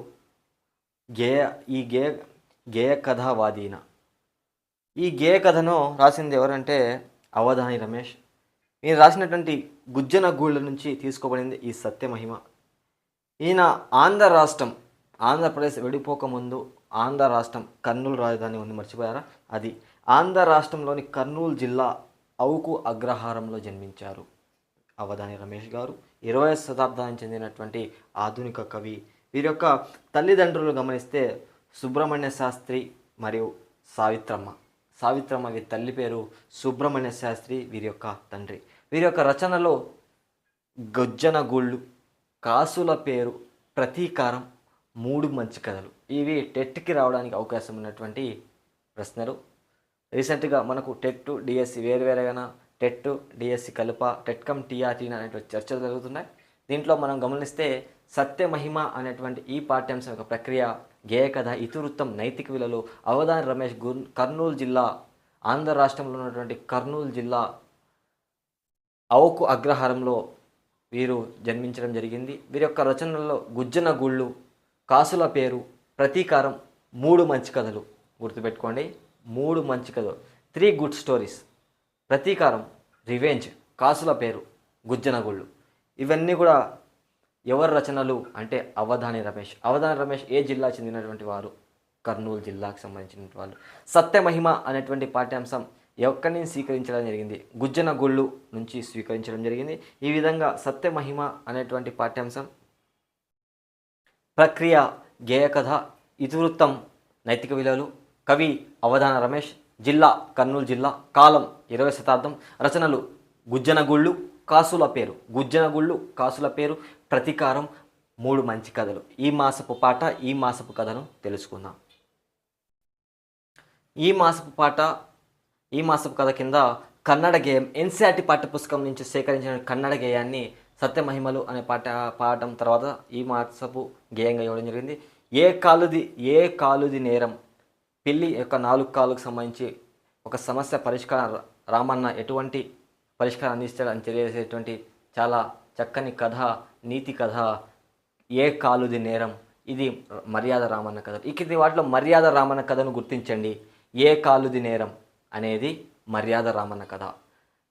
గేయ కథావాదీన. ఈ గేయ కథను రాసింది ఎవరంటే అవధాని రమేష్. ఈయన రాసినటువంటి గుజ్జన గూళ్ళ నుంచి తీసుకోబడింది ఈ సత్యమహిమ. ఈయన ఆంధ్రప్రదేశ్ విడిపోకముందు ఆంధ్ర రాష్ట్రం కర్నూలు రాజధాని ఉంది, మర్చిపోయారా? అది ఆంధ్ర రాష్ట్రంలోని కర్నూలు జిల్లా అవుకు అగ్రహారంలో జన్మించారు అవధాని రమేష్ గారు. 20వ శతాబ్దానికి చెందినటువంటి ఆధునిక కవి. వీరి యొక్క తల్లిదండ్రులు గమనిస్తే సుబ్రహ్మణ్య శాస్త్రి మరియు సావిత్రమ్మ వీరి తల్లి పేరు సుబ్రహ్మణ్య శాస్త్రి, వీరి యొక్క తండ్రి. వీరి యొక్క రచనలో గొజ్జన గూళ్ళు, కాసుల పేరు, ప్రతీకారం, 3 మంచి కథలు. ఇవి టెట్కి రావడానికి అవకాశం ఉన్నటువంటి ప్రశ్నలు. రీసెంట్గా మనకు టెట్ డిఎస్సి వేరువేరేగా టెట్ డిఎస్సి కలుప, టెట్కమ్ టీఆర్టీ అనేటువంటి చర్చలు జరుగుతున్నాయి. దీంట్లో మనం గమనిస్తే సత్యమహిమ అనేటువంటి ఈ పాఠ్యాంశం యొక్క ప్రక్రియ, గేయ కథ, ఇతివృత్తం, నైతిక విలువలు. అవధాని రమేష్ కర్నూలు జిల్లా, ఆంధ్ర రాష్ట్రంలో ఉన్నటువంటి కర్నూలు జిల్లా అవుకు అగ్రహారంలో వీరు జన్మించడం జరిగింది. వీరి యొక్క రచనల్లో గుజ్జన గుళ్ళు, కాసుల పేరు, ప్రతీకారం 3 మంచి కథలు. గుర్తుపెట్టుకోండి, 3 మంచి కథలు. 3 గుడ్ స్టోరీస్. ప్రతీకారం, రివెంజ్, కాసుల పేరు, గుజ్జన గుళ్ళు. ఇవన్నీ కూడా ఎవరి రచనలు అంటే అవధాని రమేష్. అవధాని రమేష్ ఏ జిల్లా చెందినటువంటి వారు? కర్నూలు జిల్లాకు సంబంధించిన వాళ్ళు. సత్యమహిమ అనేటువంటి పాఠ్యాంశం ఎక్కడి నుంచి స్వీకరించడం జరిగింది? గుజ్జన గుళ్ళు నుంచి స్వీకరించడం జరిగింది. ఈ విధంగా సత్యమహిమ అనేటువంటి పాఠ్యాంశం ప్రక్రియ, గేయ కథ, ఇతివృత్తం, నైతిక విలువలు. కవి అవధాన రమేష్. జిల్లా కర్నూలు జిల్లా. కాలం 20వ శతాబ్దం. రచనలు గుజ్జన గుళ్ళు, కాసుల పేరు. గుజ్జన గుళ్ళు, కాసుల పేరు, ప్రతీకారం, 3 మంచి కథలు. ఈ మాసపు పాట, ఈ మాసపు కథను తెలుసుకుందాం. ఈ మాసపు పాట, ఈ మాసపు కథ కింద కన్నడ గేయం, ఎన్సీఆర్టీ పాఠ్యపుస్తకం నుంచి సేకరించిన కన్నడ గేయాన్ని సత్యమహిమలు అనే పాఠం తర్వాత ఈ మాసపు గేయంగా ఇవ్వడం జరిగింది. ఏ కాలుది నేరం, పిల్లి యొక్క 4 కాళ్ళకు సంబంధించి ఒక సమస్య పరిష్కారం రామన్న ఎటువంటి పరిష్కారం అందిస్తాడని తెలియజేసేటువంటి చాలా చక్కని కథ, నీతి కథ ఏ కాలుది నేరం. ఇది మర్యాద రామన్న కథ. ఇది వాటిలో మర్యాద రామన్న కథను గుర్తించండి. ఏ కాలుది నేరం అనేది మర్యాద రామన్న కథ.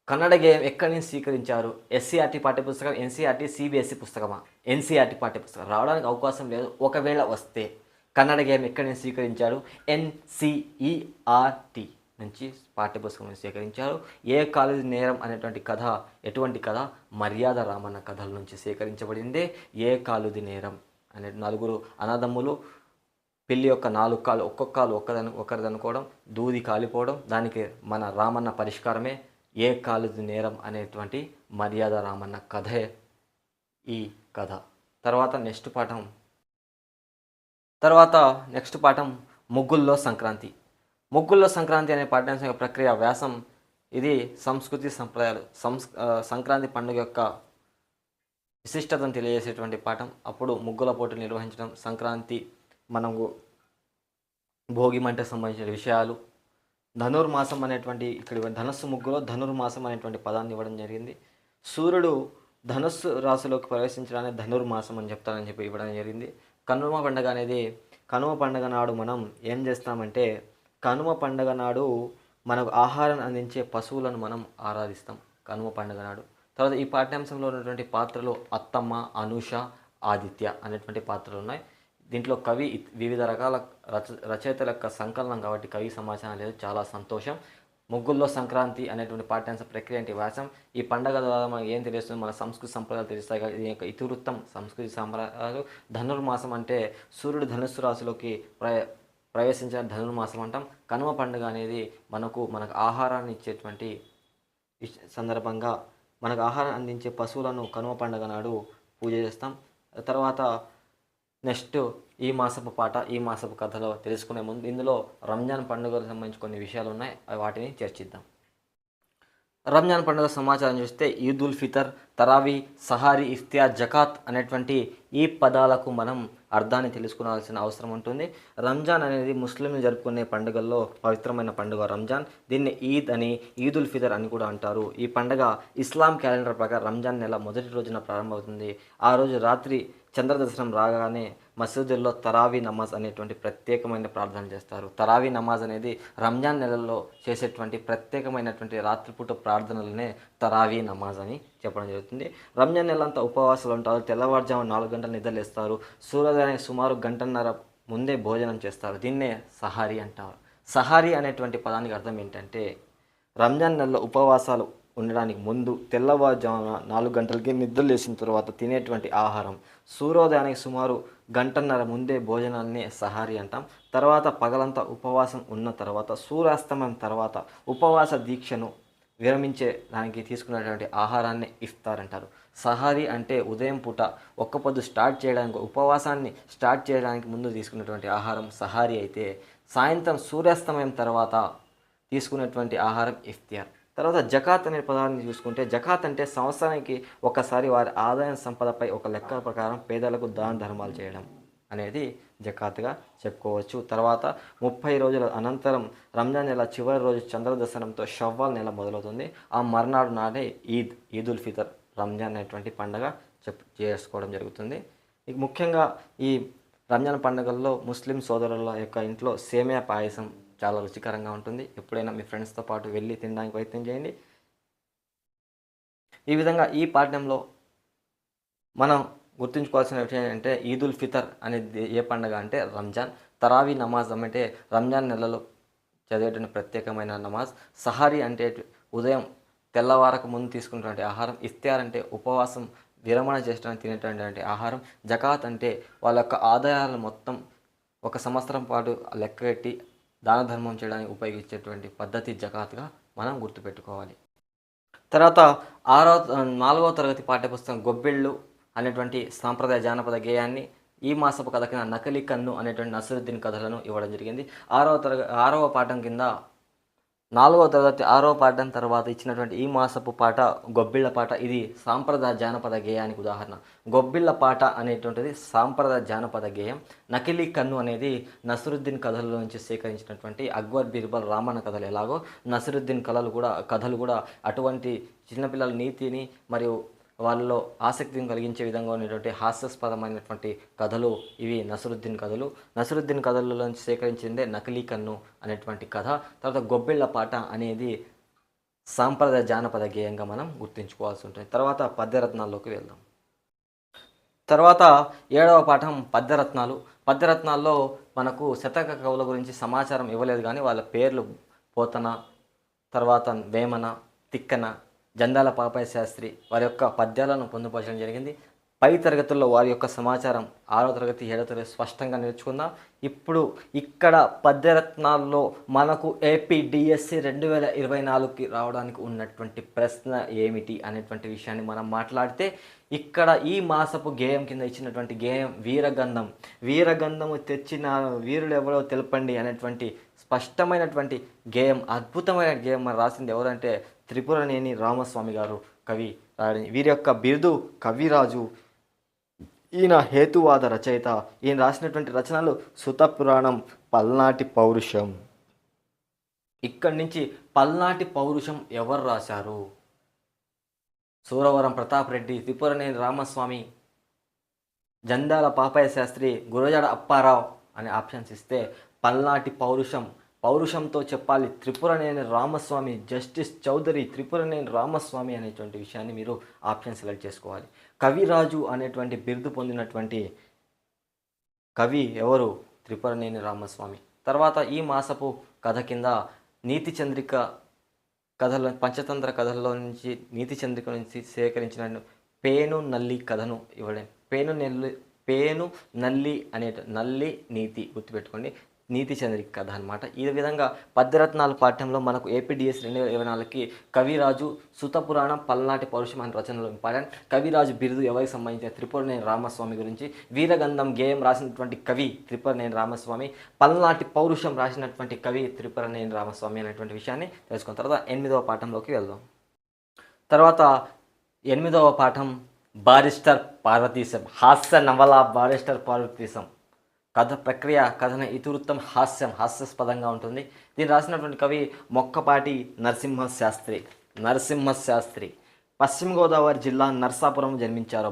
కన్నడ గేయం ఎక్కడి నుంచి స్వీకరించారు? ఎస్సీఆర్టీ పాఠ్యపుస్తకం, ఎన్సీఆర్టీ, సిబిఎస్ఈ పుస్తకమా? ఎన్సీఆర్టీ పాఠ్యపుస్తకం. రావడానికి అవకాశం లేదు. ఒకవేళ వస్తే కన్నడ గేయం ఎక్కడి నుంచి స్వీకరించారు? ఎన్సీఈఆర్టీ నుంచి పాఠ్యపుస్తకం నుంచి సేకరించారు. ఏ కాలుది నేరం అనేటువంటి కథ ఎటువంటి కథ? మర్యాద రామన్న కథల నుంచి సేకరించబడిందే ఏ కాలుది నేరం అనే 4 అన్నదమ్ములు, పిల్లి యొక్క 4 కాళ్ళు, ఒక్కొక్క కాలు ఒకరిదనుకోవడం, దూది కాలిపోవడం, దానికి మన రామన్న పరిష్కారమే ఏ కాలుది నేరం అనేటువంటి మర్యాద రామన్న కథే ఈ కథ. తర్వాత నెక్స్ట్ పాఠం ముగ్గుల్లో సంక్రాంతి. ముగ్గుల్లో సంక్రాంతి అనే పాఠ్యాంశం ప్రక్రియ, వ్యాసం. ఇది సంస్కృతి సంప్రదాయాలు, సంక్రాంతి పండుగ యొక్క విశిష్టతను తెలియజేసేటువంటి పాఠం. అప్పుడు ముగ్గుల పోటీలు నిర్వహించడం, సంక్రాంతి, మనకు భోగి మంటకు సంబంధించిన విషయాలు. ధనుర్మాసం అనేటువంటి ఇక్కడ ధనస్సు ముగ్గులో ధనుర్మాసం అనేటువంటి పదాన్ని ఇవ్వడం జరిగింది. సూర్యుడు ధనస్సు రాశిలోకి ప్రవేశించడాన్ని ధనుర్మాసం అని చెప్తారని చెప్పి ఇవ్వడం జరిగింది. కనుమ పండుగ అనేది, కనుమ పండుగ నాడు మనం ఏం చేస్తామంటే, కనుమ పండుగ నాడు మనకు ఆహారం అందించే పశువులను మనం ఆరాధిస్తాం కనుమ పండుగ నాడు. తర్వాత ఈ పాఠ్యాంశంలో ఉన్నటువంటి పాత్రలు అత్తమ్మ, అనూష, ఆదిత్య అనేటువంటి పాత్రలు ఉన్నాయి. దీంట్లో కవి వివిధ రకాల రచయితల యొక్క సంకలనం కాబట్టి కవి సమాచారం లేదు, చాలా సంతోషం. ముగ్గుల్లో సంక్రాంతి అనేటువంటి పాఠ్యాంశ ప్రక్రియ అంటే వ్యాసం. ఈ పండుగ ద్వారా మనకు ఏం తెలుస్తుంది? మన సంస్కృతి సంప్రదాయాలు తెలుస్తాయి. దీని యొక్క ఇతివృత్తం, సంస్కృతి సంప్రదాయాలు. ధనుర్మాసం అంటే సూర్యుడు ధనుస్సు రాశిలోకి ప్రవేశించిన ధనుర్మాసం అంటాం. కనుమ పండుగ అనేది మనకు ఆహారాన్ని ఇచ్చేటువంటి సందర్భంగా మనకు ఆహారం అందించే పశువులను కనుమ పండుగ నాడు పూజ చేస్తాం. తర్వాత నెక్స్ట్ ఈ మాసపు పాట, ఈ మాసపు కథలో తెలుసుకునే ముందు ఇందులో రంజాన్ పండుగకు సంబంధించి కొన్ని విషయాలు ఉన్నాయి, వాటిని చర్చిద్దాం. రంజాన్ పండుగ సమాచారం చూస్తే ఈద్ ఉల్ ఫితర్, తరావీ, సహారీ, ఇఫ్తియార్, జకాత్ అనేటువంటి ఈ పదాలకు మనం అర్థాన్ని తెలుసుకోవాల్సిన అవసరం ఉంటుంది. రంజాన్ అనేది ముస్లింలు జరుపుకునే పండుగల్లో పవిత్రమైన పండుగ రంజాన్. దీన్ని ఈద్ అని, ఈద్ ఉల్ ఫితర్ అని కూడా అంటారు. ఈ పండుగ ఇస్లాం క్యాలెండర్ ప్రకారం రంజాన్ నెల మొదటి రోజున ప్రారంభమవుతుంది. ఆ రోజు రాత్రి చంద్రదర్శనం రాగానే మసీదుల్లో తరావీ నమాజ్ అనేటువంటి ప్రత్యేకమైన ప్రార్థన చేస్తారు. తరావీ నమాజ్ అనేది రంజాన్ నెలల్లో చేసేటువంటి ప్రత్యేకమైనటువంటి రాత్రిపూట ప్రార్థనలనే తరావీ నమాజ్ అని చెప్పడం జరుగుతుంది. రంజాన్ నెల అంతా ఉపవాసాలు ఉంటారు. తెల్లవారుజాము 4 గంటలు నిద్రలేస్తారు. సూర్యోదయానికి సుమారు 1.5 గంటల ముందే భోజనం చేస్తారు. దీన్నే సహారీ అంటారు. సహారీ అనేటువంటి పదానికి అర్థం ఏంటంటే, రంజాన్ నెలలో ఉపవాసాలు ఉండడానికి ముందు తెల్లవారుజామున 4 గంటలకి నిద్ర లేచిన తర్వాత తినేటువంటి ఆహారం, సూర్యోదయానికి సుమారు 1.5 గంటల ముందే భోజనాన్ని సహారీ అంటాం. తర్వాత పగలంతా ఉపవాసం ఉన్న తర్వాత సూర్యాస్తమయం తర్వాత ఉపవాస దీక్షను విరమించే దానికి తీసుకున్నటువంటి ఆహారాన్ని ఇఫ్తార్ అంటారు. సహారీ అంటే ఉదయం పూట ఒక్క పొద్దు స్టార్ట్ చేయడానికి, ఉపవాసాన్ని స్టార్ట్ చేయడానికి ముందు తీసుకున్నటువంటి ఆహారం సహారీ అయితే, సాయంత్రం సూర్యాస్తమయం తర్వాత తీసుకున్నటువంటి ఆహారం ఇఫ్తియార్. తర్వాత జకాత్ అనే పదాన్ని చూసుకుంటే జకాత్ అంటే సంవత్సరానికి ఒకసారి వారి ఆదాయ సంపదపై ఒక లెక్క ప్రకారం పేదలకు దాన ధర్మాలు చేయడం అనేది జకాత్గా చెప్పుకోవచ్చు. తర్వాత 30 రోజుల అనంతరం రంజాన్ నెల చివరి రోజు చంద్రదర్శనంతో షవ్వాల్ నెల మొదలవుతుంది. ఆ మర్నాడు నాడే ఈదుల్ ఫితర్ రంజాన్ అనేటువంటి పండుగ చేసుకోవడం జరుగుతుంది. ఇక ముఖ్యంగా ఈ రంజాన్ పండుగల్లో ముస్లిం సోదరుల యొక్క ఇంట్లో సేమియా పాయసం చాలా రుచికరంగా ఉంటుంది. ఎప్పుడైనా మీ ఫ్రెండ్స్తో పాటు వెళ్ళి తినడానికి ప్రయత్నం చేయండి. ఈ విధంగా ఈ పాఠ్యంలో మనం గుర్తుంచుకోవాల్సిన విషయం ఏంటంటే ఈదుల్ ఫితర్ అనేది ఏ పండుగ అంటే రంజాన్. తరావీ నమాజ్ అంటే రంజాన్ నెలలో చదివేటువంటి ప్రత్యేకమైన నమాజ్. సహారీ అంటే ఉదయం తెల్లవారకు ముందు తీసుకున్నటువంటి ఆహారం. ఇఫ్తార్ అంటే ఉపవాసం విరమణ చేసడానికి తినేటువంటి ఆహారం. జకాత్ అంటే వాళ్ళ యొక్క ఆదాయాలను మొత్తం ఒక సంవత్సరం పాటు లెక్కగట్టి దాన ధర్మం చేయడానికి ఉపయోగించేటువంటి పద్ధతి జకాత్గా మనం గుర్తుపెట్టుకోవాలి. తర్వాత 4వ తరగతి పాఠ్యపుస్తకం గొబ్బిళ్ళు అనేటువంటి సాంప్రదాయ జానపద గేయాన్ని ఈ మాసపు కథ కింద నకిలీ కన్ను అనేటువంటి నసరుద్దీన్ కథలను ఇవ్వడం జరిగింది. 6వ పాఠం కింద 4వ తరగతి 6వ పాఠం తర్వాత ఇచ్చినటువంటి ఈ మాసపు పాట గొబ్బిళ్ళ పాట. ఇది సాంప్రదాయ జానపద గేయానికి ఉదాహరణ. గొబ్బిళ్ళ పాట అనేటువంటిది సాంప్రదాయ జానపద గేయం. నకిలీ కన్ను అనేది నసరుద్దీన్ కథల నుంచి సేకరించినటువంటి అక్బర్ బీర్బల్ రామన్న కథలు ఎలాగో నసరుద్దీన్ కథలు కూడా అటువంటి చిన్నపిల్లల నీతిని మరియు వాళ్ళలో ఆసక్తిని కలిగించే విధంగా ఉన్నటువంటి హాస్యాస్పదమైనటువంటి కథలు ఇవి నసరుద్దీన్ కథలు. నసరుద్దీన్ కథలలోంచి సేకరించిందే నకిలీ కన్ను అనేటువంటి కథ. తర్వాత గొబ్బిళ్ళ పాట అనేది సాంప్రదాయ జానపద గేయంగా మనం గుర్తుంచుకోవాల్సి ఉంటుంది. తర్వాత పద్యరత్నాల్లోకి వెళ్దాం. తర్వాత 7వ పాఠం పద్యరత్నాలు. పద్యరత్నాల్లో మనకు శతక కవుల గురించి సమాచారం ఇవ్వలేదు, కానీ వాళ్ళ పేర్లు పోతన, తర్వాత వేమన, తిక్కన, జందాల పాపయ్య శాస్త్రి వారి యొక్క పద్యాలను పొందుపరచడం జరిగింది. పై తరగతుల్లో వారి యొక్క సమాచారం 6వ తరగతి 7వ తరగతి స్పష్టంగా నేర్చుకుందాం. ఇప్పుడు ఇక్కడ పద్యరత్నాల్లో మనకు ఏపీడిఎస్సి 2024కి రావడానికి ఉన్నటువంటి ప్రశ్న ఏమిటి అనేటువంటి విషయాన్ని మనం మాట్లాడితే, ఇక్కడ ఈ మాసపు గేయం కింద ఇచ్చినటువంటి గేయం వీరగంధం. వీరగంధము తెచ్చిన వీరులు ఎవరో తెలపండి అనేటువంటి స్పష్టమైనటువంటి గేయం, అద్భుతమైన గేయం మనం రాసింది ఎవరంటే త్రిపురనేని రామస్వామి గారు కవి. వీరి యొక్క బిరుదు కవిరాజు. ఈయన హేతువాద రచయిత. ఈయన రాసినటువంటి రచనలు సుత పురాణం, పల్నాటి పౌరుషం. ఇక్కడి నుంచి పల్నాటి పౌరుషం ఎవరు రాశారు? సూరవరం ప్రతాప్ రెడ్డి, త్రిపురనేని రామస్వామి, జందాల పాపయ్య శాస్త్రి, గురజాడ అప్పారావు అనే ఆప్షన్స్ ఇస్తే పల్నాటి పౌరుషంతో చెప్పాలి త్రిపురనేని రామస్వామి, జస్టిస్ చౌదరి త్రిపురనేని రామస్వామి అనేటువంటి విషయాన్ని మీరు ఆప్షన్ సెలెక్ట్ చేసుకోవాలి. కవిరాజు అనేటువంటి బిరుదు పొందినటువంటి కవి ఎవరు? త్రిపురనేని రామస్వామి. తర్వాత ఈ మాసపు కథ కింద నీతి చంద్రిక కథలో, పంచతంత్ర కథల్లో నుంచి నీతి చంద్రిక నుంచి సేకరించిన పేను నల్లి కథను ఇవ్వడం. పేను నల్లి అనే నల్లి నీతి గుర్తుపెట్టుకోండి, నీతి చంద్రిక కథ అనమాట. ఈ విధంగా పద్యరత్నాల పాఠ్యంలో మనకు ఏపీడిఎస్ 2024కి కవిరాజు, సుత పురాణం, పల్నాటి పౌరుషం అనే రచనలు ఇంపార్టెంట్. కవిరాజు బిరుదు ఎవరికి సంబంధించిన త్రిపురనేని రామస్వామి గురించి, వీరగంధం గేయం రాసినటువంటి కవి త్రిపురనేని రామస్వామి, పల్నాటి పౌరుషం రాసినటువంటి కవి త్రిపురనేని రామస్వామి అనేటువంటి విషయాన్ని తెలుసుకున్న తర్వాత 8వ పాఠంలోకి వెళ్దాం. తర్వాత 8వ పాఠం బారిస్టర్ పార్వతీశం. హాస్య నవల బారిస్టర్ పార్వతీశం. కథ ప్రక్రియ, కథన ఇతివృత్తం హాస్యాస్పదంగా ఉంటుంది. దీన్ని రాసినటువంటి కవి మొక్కపాటి నరసింహశాస్త్రి. పశ్చిమ గోదావరి జిల్లా నర్సాపురం జన్మించారు.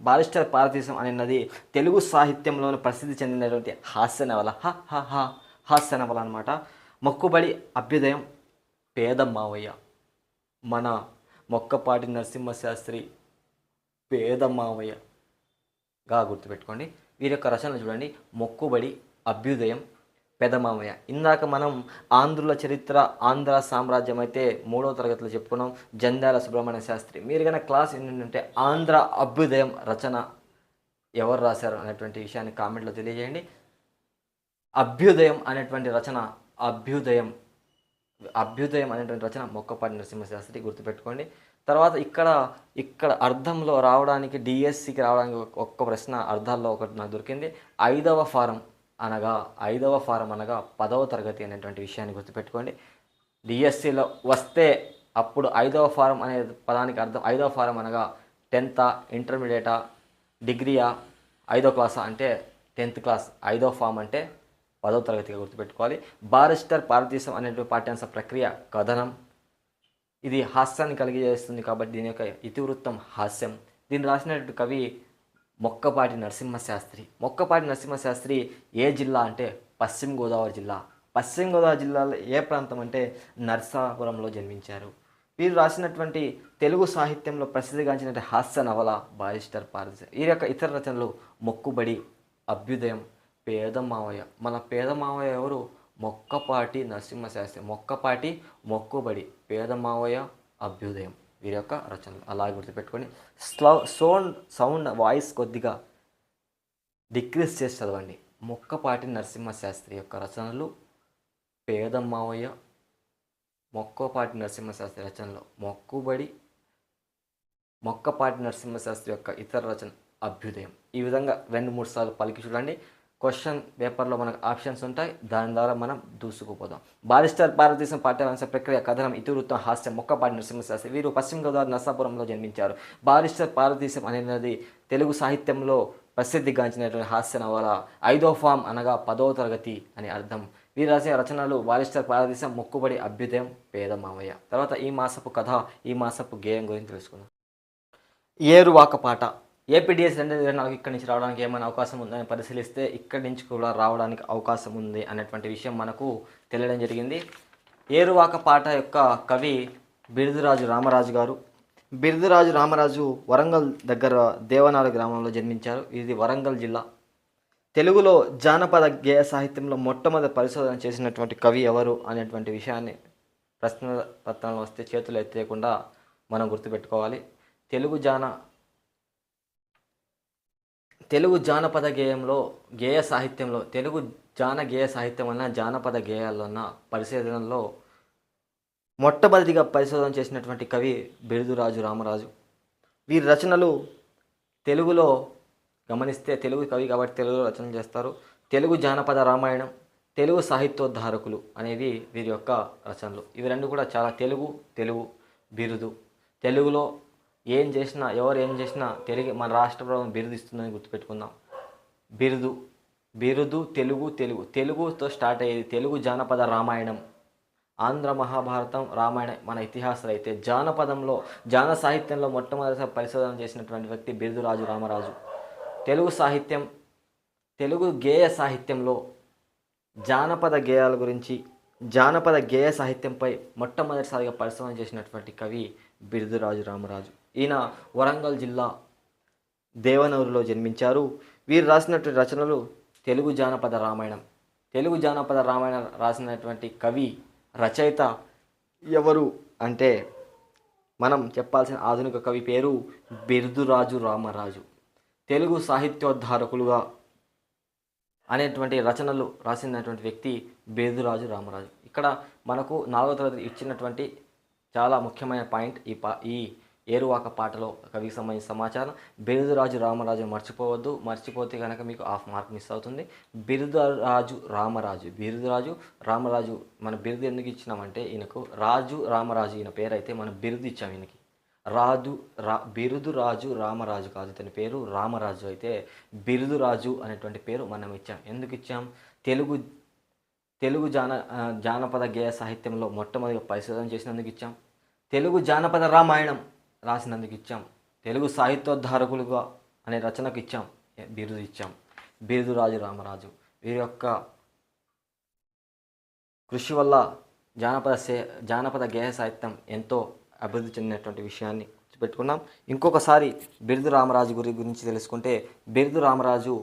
బారిస్టర్ పార్వతీశం అనే నది తెలుగు సాహిత్యంలోని ప్రసిద్ధి చెందినటువంటి హాస్య నవల అనమాట. మొక్కుబడి, అభ్యుదయం, పేద మావయ్య. మన మొక్కపాటి నరసింహశాస్త్రి పేద మావయ్యగా గుర్తుపెట్టుకోండి. వీరి యొక్క రచనలు చూడండి. మొక్కుబడి, అభ్యుదయం, పెదమామయ్య. ఇందాక మనం ఆంధ్రుల చరిత్ర, ఆంధ్ర సామ్రాజ్యం అయితే 3వ తరగతిలో చెప్పుకున్నాం. జంధ్యాల సుబ్రహ్మణ్య శాస్త్రి. మీరు కనుక క్లాస్ ఏంటంటే ఆంధ్ర అభ్యుదయం రచన ఎవరు రాశారు అనేటువంటి విషయాన్ని కామెంట్లో తెలియజేయండి. అభ్యుదయం అనేటువంటి రచన అనేటువంటి రచన మొక్కపాటి నరసింహశాస్త్రి గుర్తుపెట్టుకోండి. తర్వాత ఇక్కడ అర్థంలో రావడానికి, డిఎస్సికి రావడానికి ఒక్క ప్రశ్న అర్థాల్లో ఒకటి నాకు దొరికింది. 5వ ఫారం అనగా 10వ తరగతి అనేటువంటి విషయాన్ని గుర్తుపెట్టుకోండి. డిఎస్సిలో వస్తే అప్పుడు 5వ ఫారం అనే పదానికి అర్థం 5వ ఫారం అనగా 10th ఇంటర్మీడియటా డిగ్రీయా 5వ క్లాసా అంటే 10th క్లాస్. 5వ ఫామ్ అంటే 10వ తరగతిగా గుర్తుపెట్టుకోవాలి. బారిస్టర్ భారతదేశం అనేటువంటి పాఠ్యాంశ ప్రక్రియ కథనం. ఇది హాస్యాన్ని కలిగజేస్తుంది కాబట్టి దీని యొక్క ఇతివృత్తం హాస్యం. దీన్ని రాసినటువంటి కవి మొక్కపాటి నరసింహశాస్త్రి. మొక్కపాటి నరసింహశాస్త్రి ఏ జిల్లా అంటే పశ్చిమ గోదావరి జిల్లా. పశ్చిమ గోదావరి జిల్లాలో ఏ ప్రాంతం అంటే నర్సాపురంలో జన్మించారు. వీరు రాసినటువంటి తెలుగు సాహిత్యంలో ప్రసిద్ధిగాంచిన హాస్య నవల బారిస్టర్ పారదీశం. వీరి యొక్క ఇతర రచనలు మొక్కుబడి, అభ్యుదయం, పేదమావయ్య. మన పేదమావయ్య ఎవరు? మొక్కపాటి నరసింహశాస్త్రి. మొక్కపాటి, మొక్కుబడి, పేదమావయ్య, అభ్యుదయం వీరి యొక్క రచనలు. అలా గుర్తుపెట్టుకొని సౌండ్ వాయిస్ కొద్దిగా డిక్రీజ్ చేసి చదవండి. మొక్కపాటి నరసింహశాస్త్రి యొక్క రచనలు పేదమావయ్య, మొక్కపాటి నరసింహశాస్త్రి రచనలో మొక్కుబడి, మొక్కపాటి నరసింహశాస్త్రి యొక్క ఇతర రచన అభ్యుదయం. ఈ విధంగా 2-3 సార్లు పలికి చూడండి. క్వశ్చన్ పేపర్లో మనకు ఆప్షన్స్ ఉంటాయి, దాని ద్వారా మనం దూసుకుపోదాం. బారిస్టర్ భారతదేశం పాఠ్యాంశ ప్రక్రియ కథనం ఇతివృత్తం హాస్యం. మొక్కపాటి నరసింహశాస్త్రి వీరు పశ్చిమ గోదావరి నర్సాపురంలో జన్మించారు. బారిస్టర్ భారతదేశం అనేది తెలుగు సాహిత్యంలో ప్రసిద్ధిగాంచినటువంటి హాస్య నవల. 5వ ఫామ్ అనగా 10వ తరగతి అని అర్థం. వీరు రాసిన రచనలు బారిస్టర్ భారతదేశం, మొక్కుబడి, అభ్యుదయం, పేదమావయ్య. తర్వాత ఈ మాసపు కథ, ఈ మాసపు గేయం గురించి తెలుసుకుందాం. ఏరువాక పాట. ఏపీడిఎస్ 2024 ఇక్కడి నుంచి రావడానికి ఏమైనా అవకాశం ఉందని పరిశీలిస్తే ఇక్కడి నుంచి కూడా రావడానికి అవకాశం ఉంది అనేటువంటి విషయం మనకు తెలియడం జరిగింది. ఏరువాక పాట యొక్క కవి బిరుదురాజు రామరాజు గారు. బిరుదురాజు రామరాజు వరంగల్ దగ్గర దేవనాల గ్రామంలో జన్మించారు. ఇది వరంగల్ జిల్లా. తెలుగులో జానపద గేయ సాహిత్యంలో మొట్టమొదటి పరిశోధన చేసినటువంటి కవి ఎవరు అనేటువంటి విషయాన్ని ప్రశ్న పత్రంలో వస్తే చేతులు ఎత్తేయకుండా మనం గుర్తుపెట్టుకోవాలి. తెలుగు జానపద గేయంలో గేయ సాహిత్యంలో తెలుగు గేయ సాహిత్యం వలన జానపద గేయాల్లో ఉన్న పరిశోధనలో మొట్టమొదటిగా పరిశోధన చేసినటువంటి కవి బిరుదురాజు రామరాజు. వీరి రచనలు తెలుగులో గమనిస్తే తెలుగు కవి కాబట్టి తెలుగులో రచన చేస్తారు. తెలుగు జానపద రామాయణం, తెలుగు సాహిత్యోద్ధారకులు అనేవి వీరి యొక్క రచనలు. ఇవి రెండు కూడా చాలా తెలుగు బిరుదు. తెలుగులో ఏం చేసినా ఎవరు ఏం చేసినా తెలుగు మన రాష్ట్ర ప్రభుత్వం బిరుదు ఇస్తుందని గుర్తుపెట్టుకుందాం. బిరుదు తెలుగుతో స్టార్ట్ అయ్యేది. తెలుగు జానపద రామాయణం, ఆంధ్ర మహాభారతం, రామాయణం మన ఇతిహాసాలు అయితే జానపదంలో జాన సాహిత్యంలో మొట్టమొదటిసారి పరిశోధన చేసినటువంటి వ్యక్తి బిరుదురాజు రామరాజు. తెలుగు గేయ సాహిత్యంలో జానపద గేయాల గురించి జానపద గేయ సాహిత్యంపై మొట్టమొదటిసారిగా పరిశోధన చేసినటువంటి కవి బిరుదురాజు రామరాజు. ఈయన వరంగల్ జిల్లా దేవనూరులో జన్మించారు. వీరు రాసినటువంటి రచనలు తెలుగు జానపద రామాయణం. తెలుగు జానపద రామాయణం రాసినటువంటి కవి రచయిత ఎవరు అంటే మనం చెప్పాల్సిన ఆధునిక కవి పేరు బిరుదురాజు రామరాజు. తెలుగు సాహిత్యోద్ధారకులుగా అనేటువంటి రచనలు రాసినటువంటి వ్యక్తి బిరుదురాజు రామరాజు. ఇక్కడ మనకు 4వ తరగతి ఇచ్చినటువంటి చాలా ముఖ్యమైన పాయింట్ ఈ ఏరువాక పాటలో కవికి సంబంధించిన సమాచారం. బిరుదురాజు రామరాజు మర్చిపోతే కనుక మీకు 1/2 మార్క్ మిస్ అవుతుంది. బిరుదురాజు రామరాజు మన బిరుదు ఎందుకు ఇచ్చినామంటే ఈయనకు రాజు రామరాజు ఈయన పేరు అయితే మనం బిరుదు ఇచ్చాం. ఈయనకి బిరుదురాజు రామరాజు కాదు, ఇతని పేరు రామరాజు. అయితే బిరుదురాజు అనేటువంటి పేరు మనం ఇచ్చాం. ఎందుకు ఇచ్చాం? తెలుగు జానపద గేయ సాహిత్యంలో మొట్టమొదటిగా పరిశోధన చేసినందుకు ఇచ్చాం. తెలుగు జానపద రామాయణం రాసినందుకు ఇచ్చాం. తెలుగు సాహిత్యోద్ధారకులుగా అనే రచనకు ఇచ్చాం, బిరుదు ఇచ్చాం. బిరుదురాజు రామరాజు వీరి యొక్క కృషి వల్ల జానపద గేయ సాహిత్యం ఎంతో అభివృద్ధి చెందినటువంటి విషయాన్ని పెట్టుకున్నాం. ఇంకొకసారి బిరుదు రామరాజు గురించి తెలుసుకుంటే బిరుదు రామరాజు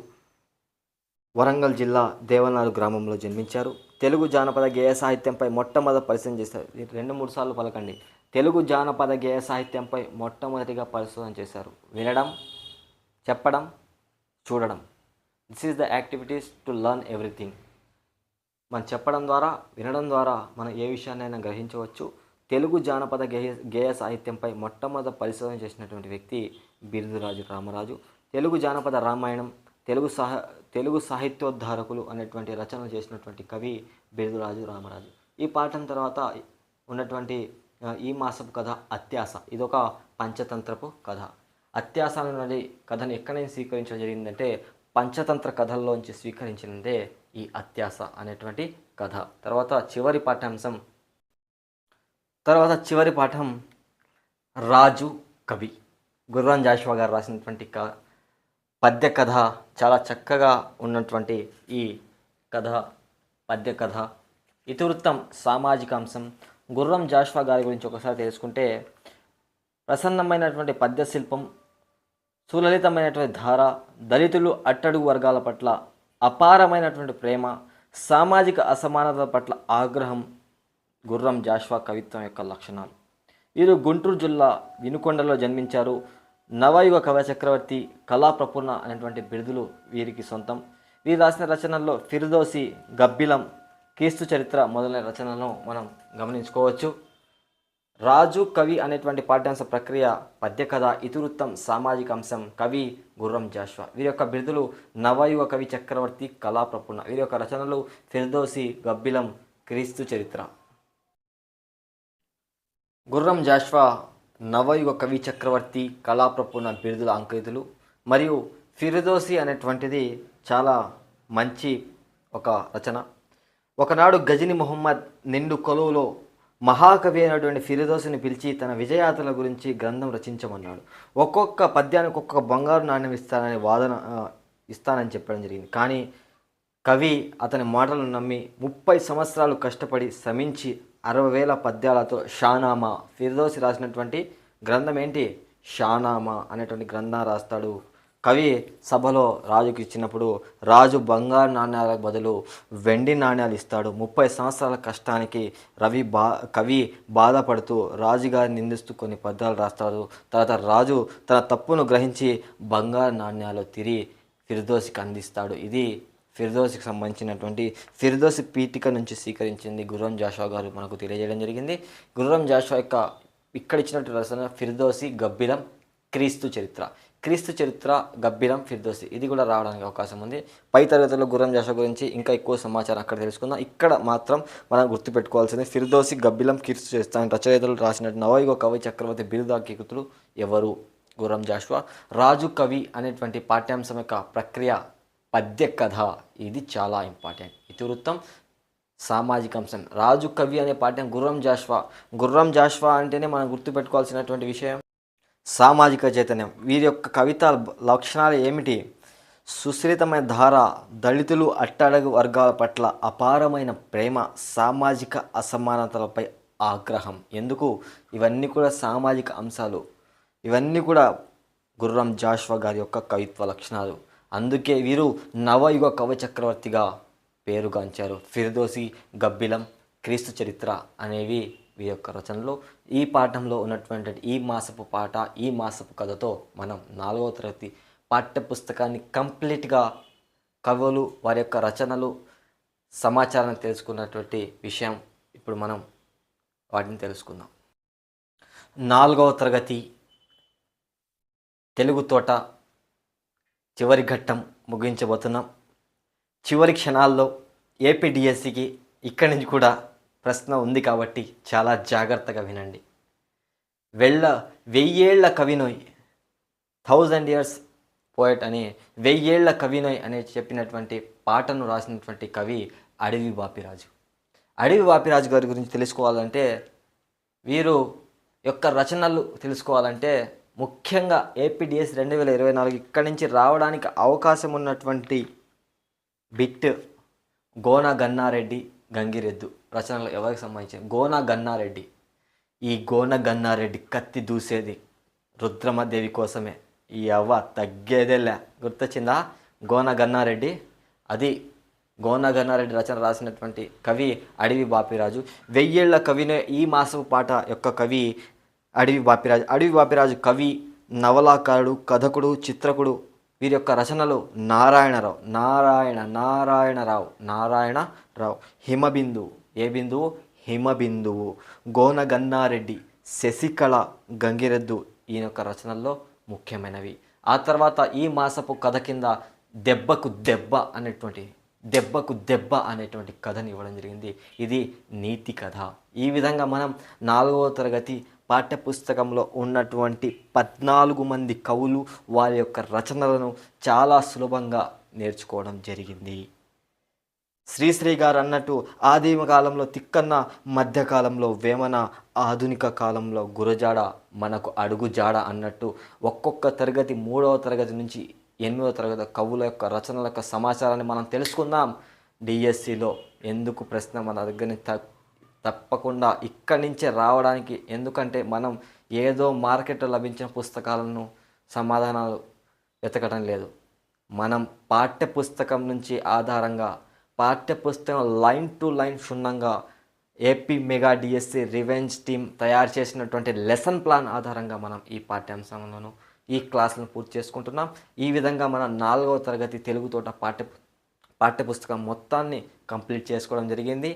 వరంగల్ జిల్లా దేవనాలు గ్రామంలో జన్మించారు. తెలుగు జానపద గేయ సాహిత్యంపై మొట్టమొదటి పరిశోధన చేశారు. 2-3 సార్లు పలకండి. తెలుగు జానపద గేయ సాహిత్యంపై మొట్టమొదటిగా పరిశోధన చేశారు. వినడం, చెప్పడం, చూడడం. This is the activities to learn everything. మనం చెప్పడం ద్వారా, వినడం ద్వారా మనం ఏ విషయాన్నైనా గ్రహించవచ్చు. తెలుగు జానపద గేయ సాహిత్యంపై మొట్టమొదటి పరిశోధన చేసినటువంటి వ్యక్తి బిరుదురాజు రామరాజు. తెలుగు జానపద రామాయణం, తెలుగు సాహిత్యోద్ధారకులు అనేటువంటి రచనలు చేసినటువంటి కవి బిరుదురాజు రామరాజు. ఈ పాఠం తర్వాత ఉన్నటువంటి ఈ మాసపు కథ అత్యాస. ఇదొక పంచతంత్రపు కథ. అత్యాస అనే కథను ఎక్కడి నుంచి స్వీకరించడం జరిగిందంటే పంచతంత్ర కథల్లోంచి స్వీకరించినదే ఈ అత్యాస అనేటువంటి కథ. తర్వాత చివరి పాఠం రాజు కవి. గుర్రం జాషువా గారు రాసినటువంటి పద్య కథ. చాలా చక్కగా ఉన్నటువంటి ఈ కథ పద్య కథ. ఇతివృత్తం సామాజిక అంశం. గుర్రం జాషువా గారి గురించి ఒకసారి తెలుసుకుంటే ప్రసన్నమైనటువంటి పద్య శిల్పం, సులలితమైనటువంటి ధార, దళితులు అట్టడుగు వర్గాల పట్ల అపారమైనటువంటి ప్రేమ, సామాజిక అసమానత పట్ల ఆగ్రహం గుర్రం జాషువా కవిత్వం యొక్క లక్షణాలు. వీరు గుంటూరు జిల్లా వినుకొండలో జన్మించారు. నవయుగ కవి చక్రవర్తి, కళాప్రపూర్ణ అనేటువంటి బిరుదులు వీరికి సొంతం. వీరు రాసిన రచనల్లో ఫిర్దోసి, గబ్బిలం, క్రీస్తు చరిత్ర మొదలైన రచనలను మనం గమనించుకోవచ్చు. రాజు కవి అనేటువంటి పాఠ్యాంశ ప్రక్రియ పద్య కథ, ఇతివృత్తం సామాజిక అంశం, కవి గుర్రం జాషువా. వీరి యొక్క బిరుదులు నవయుగ కవి చక్రవర్తి, కళాప్రపూర్ణ. వీరి యొక్క రచనలు ఫిర్దోసి, గబ్బిలం, క్రీస్తు చరిత్ర. గుర్రం జాషువా నవయుగ కవి చక్రవర్తి, కళాప్రపూర్ణ బిరుదుల అంకితులు. మరియు ఫిర్దోసి అనేటువంటిది చాలా మంచి ఒక రచన. ఒకనాడు గజని మొహమ్మద్ నిండు కొలువులో మహాకవి అయినటువంటి ఫిర్దోసిని పిలిచి తన విజయాత్రల గురించి గ్రంథం రచించమన్నాడు. ఒక్కొక్క పద్యానికి ఒక్కొక్క బంగారు నాణ్యం ఇస్తానని చెప్పడం జరిగింది. కానీ కవి అతని మాటలను నమ్మి 30 సంవత్సరాలు కష్టపడి శ్రమించి 60,000 పద్యాలతో షానామా, ఫిర్దోసి రాసినటువంటి గ్రంథం ఏంటి? షానామా అనేటువంటి గ్రంథం రాస్తాడు. కవి సభలో రాజుకి ఇచ్చినప్పుడు రాజు బంగారు నాణ్యాలకు బదులు వెండి నాణ్యాలు ఇస్తాడు. 30 సంవత్సరాల కష్టానికి కవి బాధపడుతూ రాజుగారిని నిందిస్తూ కొన్ని పద్యాలు రాస్తాడు. తర్వాత రాజు తన తప్పును గ్రహించి బంగారు నాణ్యాలు తిరిగి ఫిర్దోసికి అందిస్తాడు. ఇది ఫిర్దోసికి సంబంధించినటువంటి ఫిర్దోసి పీఠిక నుంచి స్వీకరించింది గుర్రం జాషువా గారు మనకు తెలియజేయడం జరిగింది. గుర్రం జాషువా యొక్క ఇక్కడ ఇచ్చినటువంటి రచన ఫిర్దోసి, గబ్బిలం, క్రీస్తు చరిత్ర. క్రీస్తు చరిత్ర, గబ్బిలం, ఫిర్దోసి ఇది కూడా రావడానికి అవకాశం ఉంది. పై తరగతిలో గుర్రం జాషువా గురించి ఇంకా ఎక్కువ సమాచారం అక్కడ తెలుసుకుందాం. ఇక్కడ మాత్రం మనం గుర్తుపెట్టుకోవాల్సింది ఫిర్దోసి, గబ్బిలం, క్రీస్తు చరిత్ర రచయితలు రాసినట్టు నవయుగ కవి చక్రవర్తి బిరుదాంకితులు ఎవరు? గుర్రం జాషువా. రాజు కవి అనేటువంటి పాఠ్యాంశం యొక్క ప్రక్రియ పద్య కథ. ఇది చాలా ఇంపార్టెంట్. ఇతివృత్తం సామాజిక అంశం. రాజు కవి అనే పాఠ్యం గుర్రం జాషువా అంటేనే మనం గుర్తుపెట్టుకోవాల్సినటువంటి విషయం సామాజిక చైతన్యం. వీరి యొక్క కవిత లక్షణాలు ఏమిటి? సుశ్రితమైన ధార, దళితులు అట్టడుగు వర్గాల పట్ల అపారమైన ప్రేమ, సామాజిక అసమానతలపై ఆగ్రహం. ఎందుకు? ఇవన్నీ కూడా సామాజిక అంశాలు. ఇవన్నీ కూడా గుర్రం జాషువా గారి యొక్క కవిత్వ లక్షణాలు. అందుకే వీరు నవయుగ కవి చక్రవర్తిగా పేరుగాంచారు. ఫిర్దోసి, గబ్బిలం, క్రీస్తు చరిత్ర అనేవి వీరి యొక్క రచనలు. ఈ పాఠంలో ఉన్నటువంటి ఈ మాసపు కథతో మనం 4వ తరగతి పాఠ్యపుస్తకాన్ని కంప్లీట్గా కవులు, వారి యొక్క రచనలు, సమాచారాన్ని తెలుసుకున్నటువంటి విషయం. ఇప్పుడు మనం వాటిని తెలుసుకుందాం. 4వ తరగతి తెలుగు తోట చివరి ఘట్టం ముగించబోతున్నాం. చివరి క్షణాల్లో ఏపీడిఎస్సికి ఇక్కడి నుంచి కూడా ప్రశ్న ఉంది కాబట్టి చాలా జాగ్రత్తగా వినండి. 1000 ఏళ్ల కవినోయ్, 1000 years పోయట్ అని 1000 ఏళ్ల కవినోయ్ అని చెప్పినటువంటి పాటను రాసినటువంటి కవి అడవి బాపిరాజు. అడవి బాపిరాజు గారి గురించి తెలుసుకోవాలంటే, వీరు యొక్క రచనలు తెలుసుకోవాలంటే ముఖ్యంగా ఏపీడిఎస్ 2024 ఇక్కడి నుంచి రావడానికి అవకాశం ఉన్నటువంటి బిట్ గోన గన్నారెడ్డి, గంగిరెద్దు రచనలు ఎవరికి సంబంధించింది? గోన గన్నారెడ్డి. ఈ గోన గన్నారెడ్డి కత్తి దూసేది రుద్రమదేవి కోసమే. ఈ అవ్వ తగ్గేదేలే. గుర్తొచ్చిందా? గోన గన్నారెడ్డి. అది గోన గన్నారెడ్డి రచన రాసినటువంటి కవి అడవి బాపిరాజు. 1000 ఏళ్ల కవినే ఈ మాసపు పాట యొక్క కవి అడవి బాపిరాజు. అడవి బాపిరాజు కవి, నవలాకారుడు, కథకుడు, చిత్రకుడు. వీరి యొక్క రచనలు నారాయణరావు, హిమబిందువు. ఏ బిందువు? హిమబిందువు. గోన గన్నారెడ్డి, శశికళ, గంగిరెద్దు ఈయన యొక్క రచనల్లో ముఖ్యమైనవి. ఆ తర్వాత ఈ మాసపు కథ కింద దెబ్బకు దెబ్బ అనేటువంటి దెబ్బకు దెబ్బ అనేటువంటి కథని ఇవ్వడం జరిగింది. ఇది నీతి కథ. ఈ విధంగా మనం 4వ తరగతి పాఠ్యపుస్తకంలో ఉన్నటువంటి 14 మంది కవులు వారి యొక్క రచనలను చాలా సులభంగా నేర్చుకోవడం జరిగింది. శ్రీశ్రీ గారు అన్నట్టు ఆదిమ కాలంలో తిక్కన్న, మధ్యకాలంలో వేమన, ఆధునిక కాలంలో గురజాడ, మనకు అడుగుజాడ అన్నట్టు ఒక్కొక్క తరగతి 3వ తరగతి నుంచి 8వ తరగతి కవుల యొక్క రచనల యొక్క సమాచారాన్ని మనం తెలుసుకుందాం. డిఎస్సిలో ఎందుకు ప్రశ్న మన దగ్గర తప్పకుండా ఇక్కడి నుంచే రావడానికి, ఎందుకంటే మనం ఏదో మార్కెట్లో లభించిన పుస్తకాలను సమాధానాలు వెతకడం లేదు. మనం పాఠ్యపుస్తకం నుంచి ఆధారంగా పాఠ్యపుస్తకం లైన్ టు లైన్ క్షుణ్ణంగా AP mega DSC revenge team తయారు చేసినటువంటి లెసన్ ప్లాన్ ఆధారంగా మనం ఈ పాఠ్యాంశంలోనూ ఈ క్లాసులను పూర్తి చేసుకుంటున్నాం. ఈ విధంగా మన 4వ తరగతి తెలుగు తోట పాఠ్యపుస్తకం మొత్తాన్ని కంప్లీట్ చేసుకోవడం జరిగింది.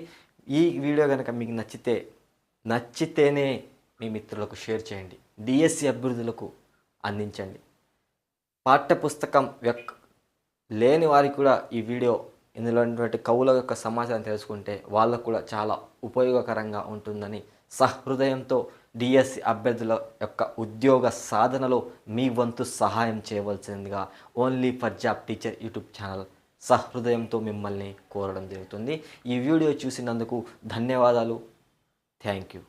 ఈ వీడియో కనుక మీకు నచ్చితేనే మీ మిత్రులకు షేర్ చేయండి, డిఎస్సి అభ్యర్థులకు అందించండి. పాఠ్యపుస్తకం లేని వారికి కూడా ఈ వీడియో, ఇందులో ఉన్నటువంటి కవుల యొక్క సమాచారం తెలుసుకుంటే వాళ్ళకు కూడా చాలా ఉపయోగకరంగా ఉంటుందని సహృదయంతో డిఎస్సి అభ్యర్థుల యొక్క ఉద్యోగ సాధనలో మీ వంతు సహాయం చేయవలసిందిగా only for job teacher YouTube channel సహృదయంతో మిమ్మల్ని కోరడం జరుగుతుంది. ఈ వీడియో చూసినందుకు ధన్యవాదాలు. Thank you.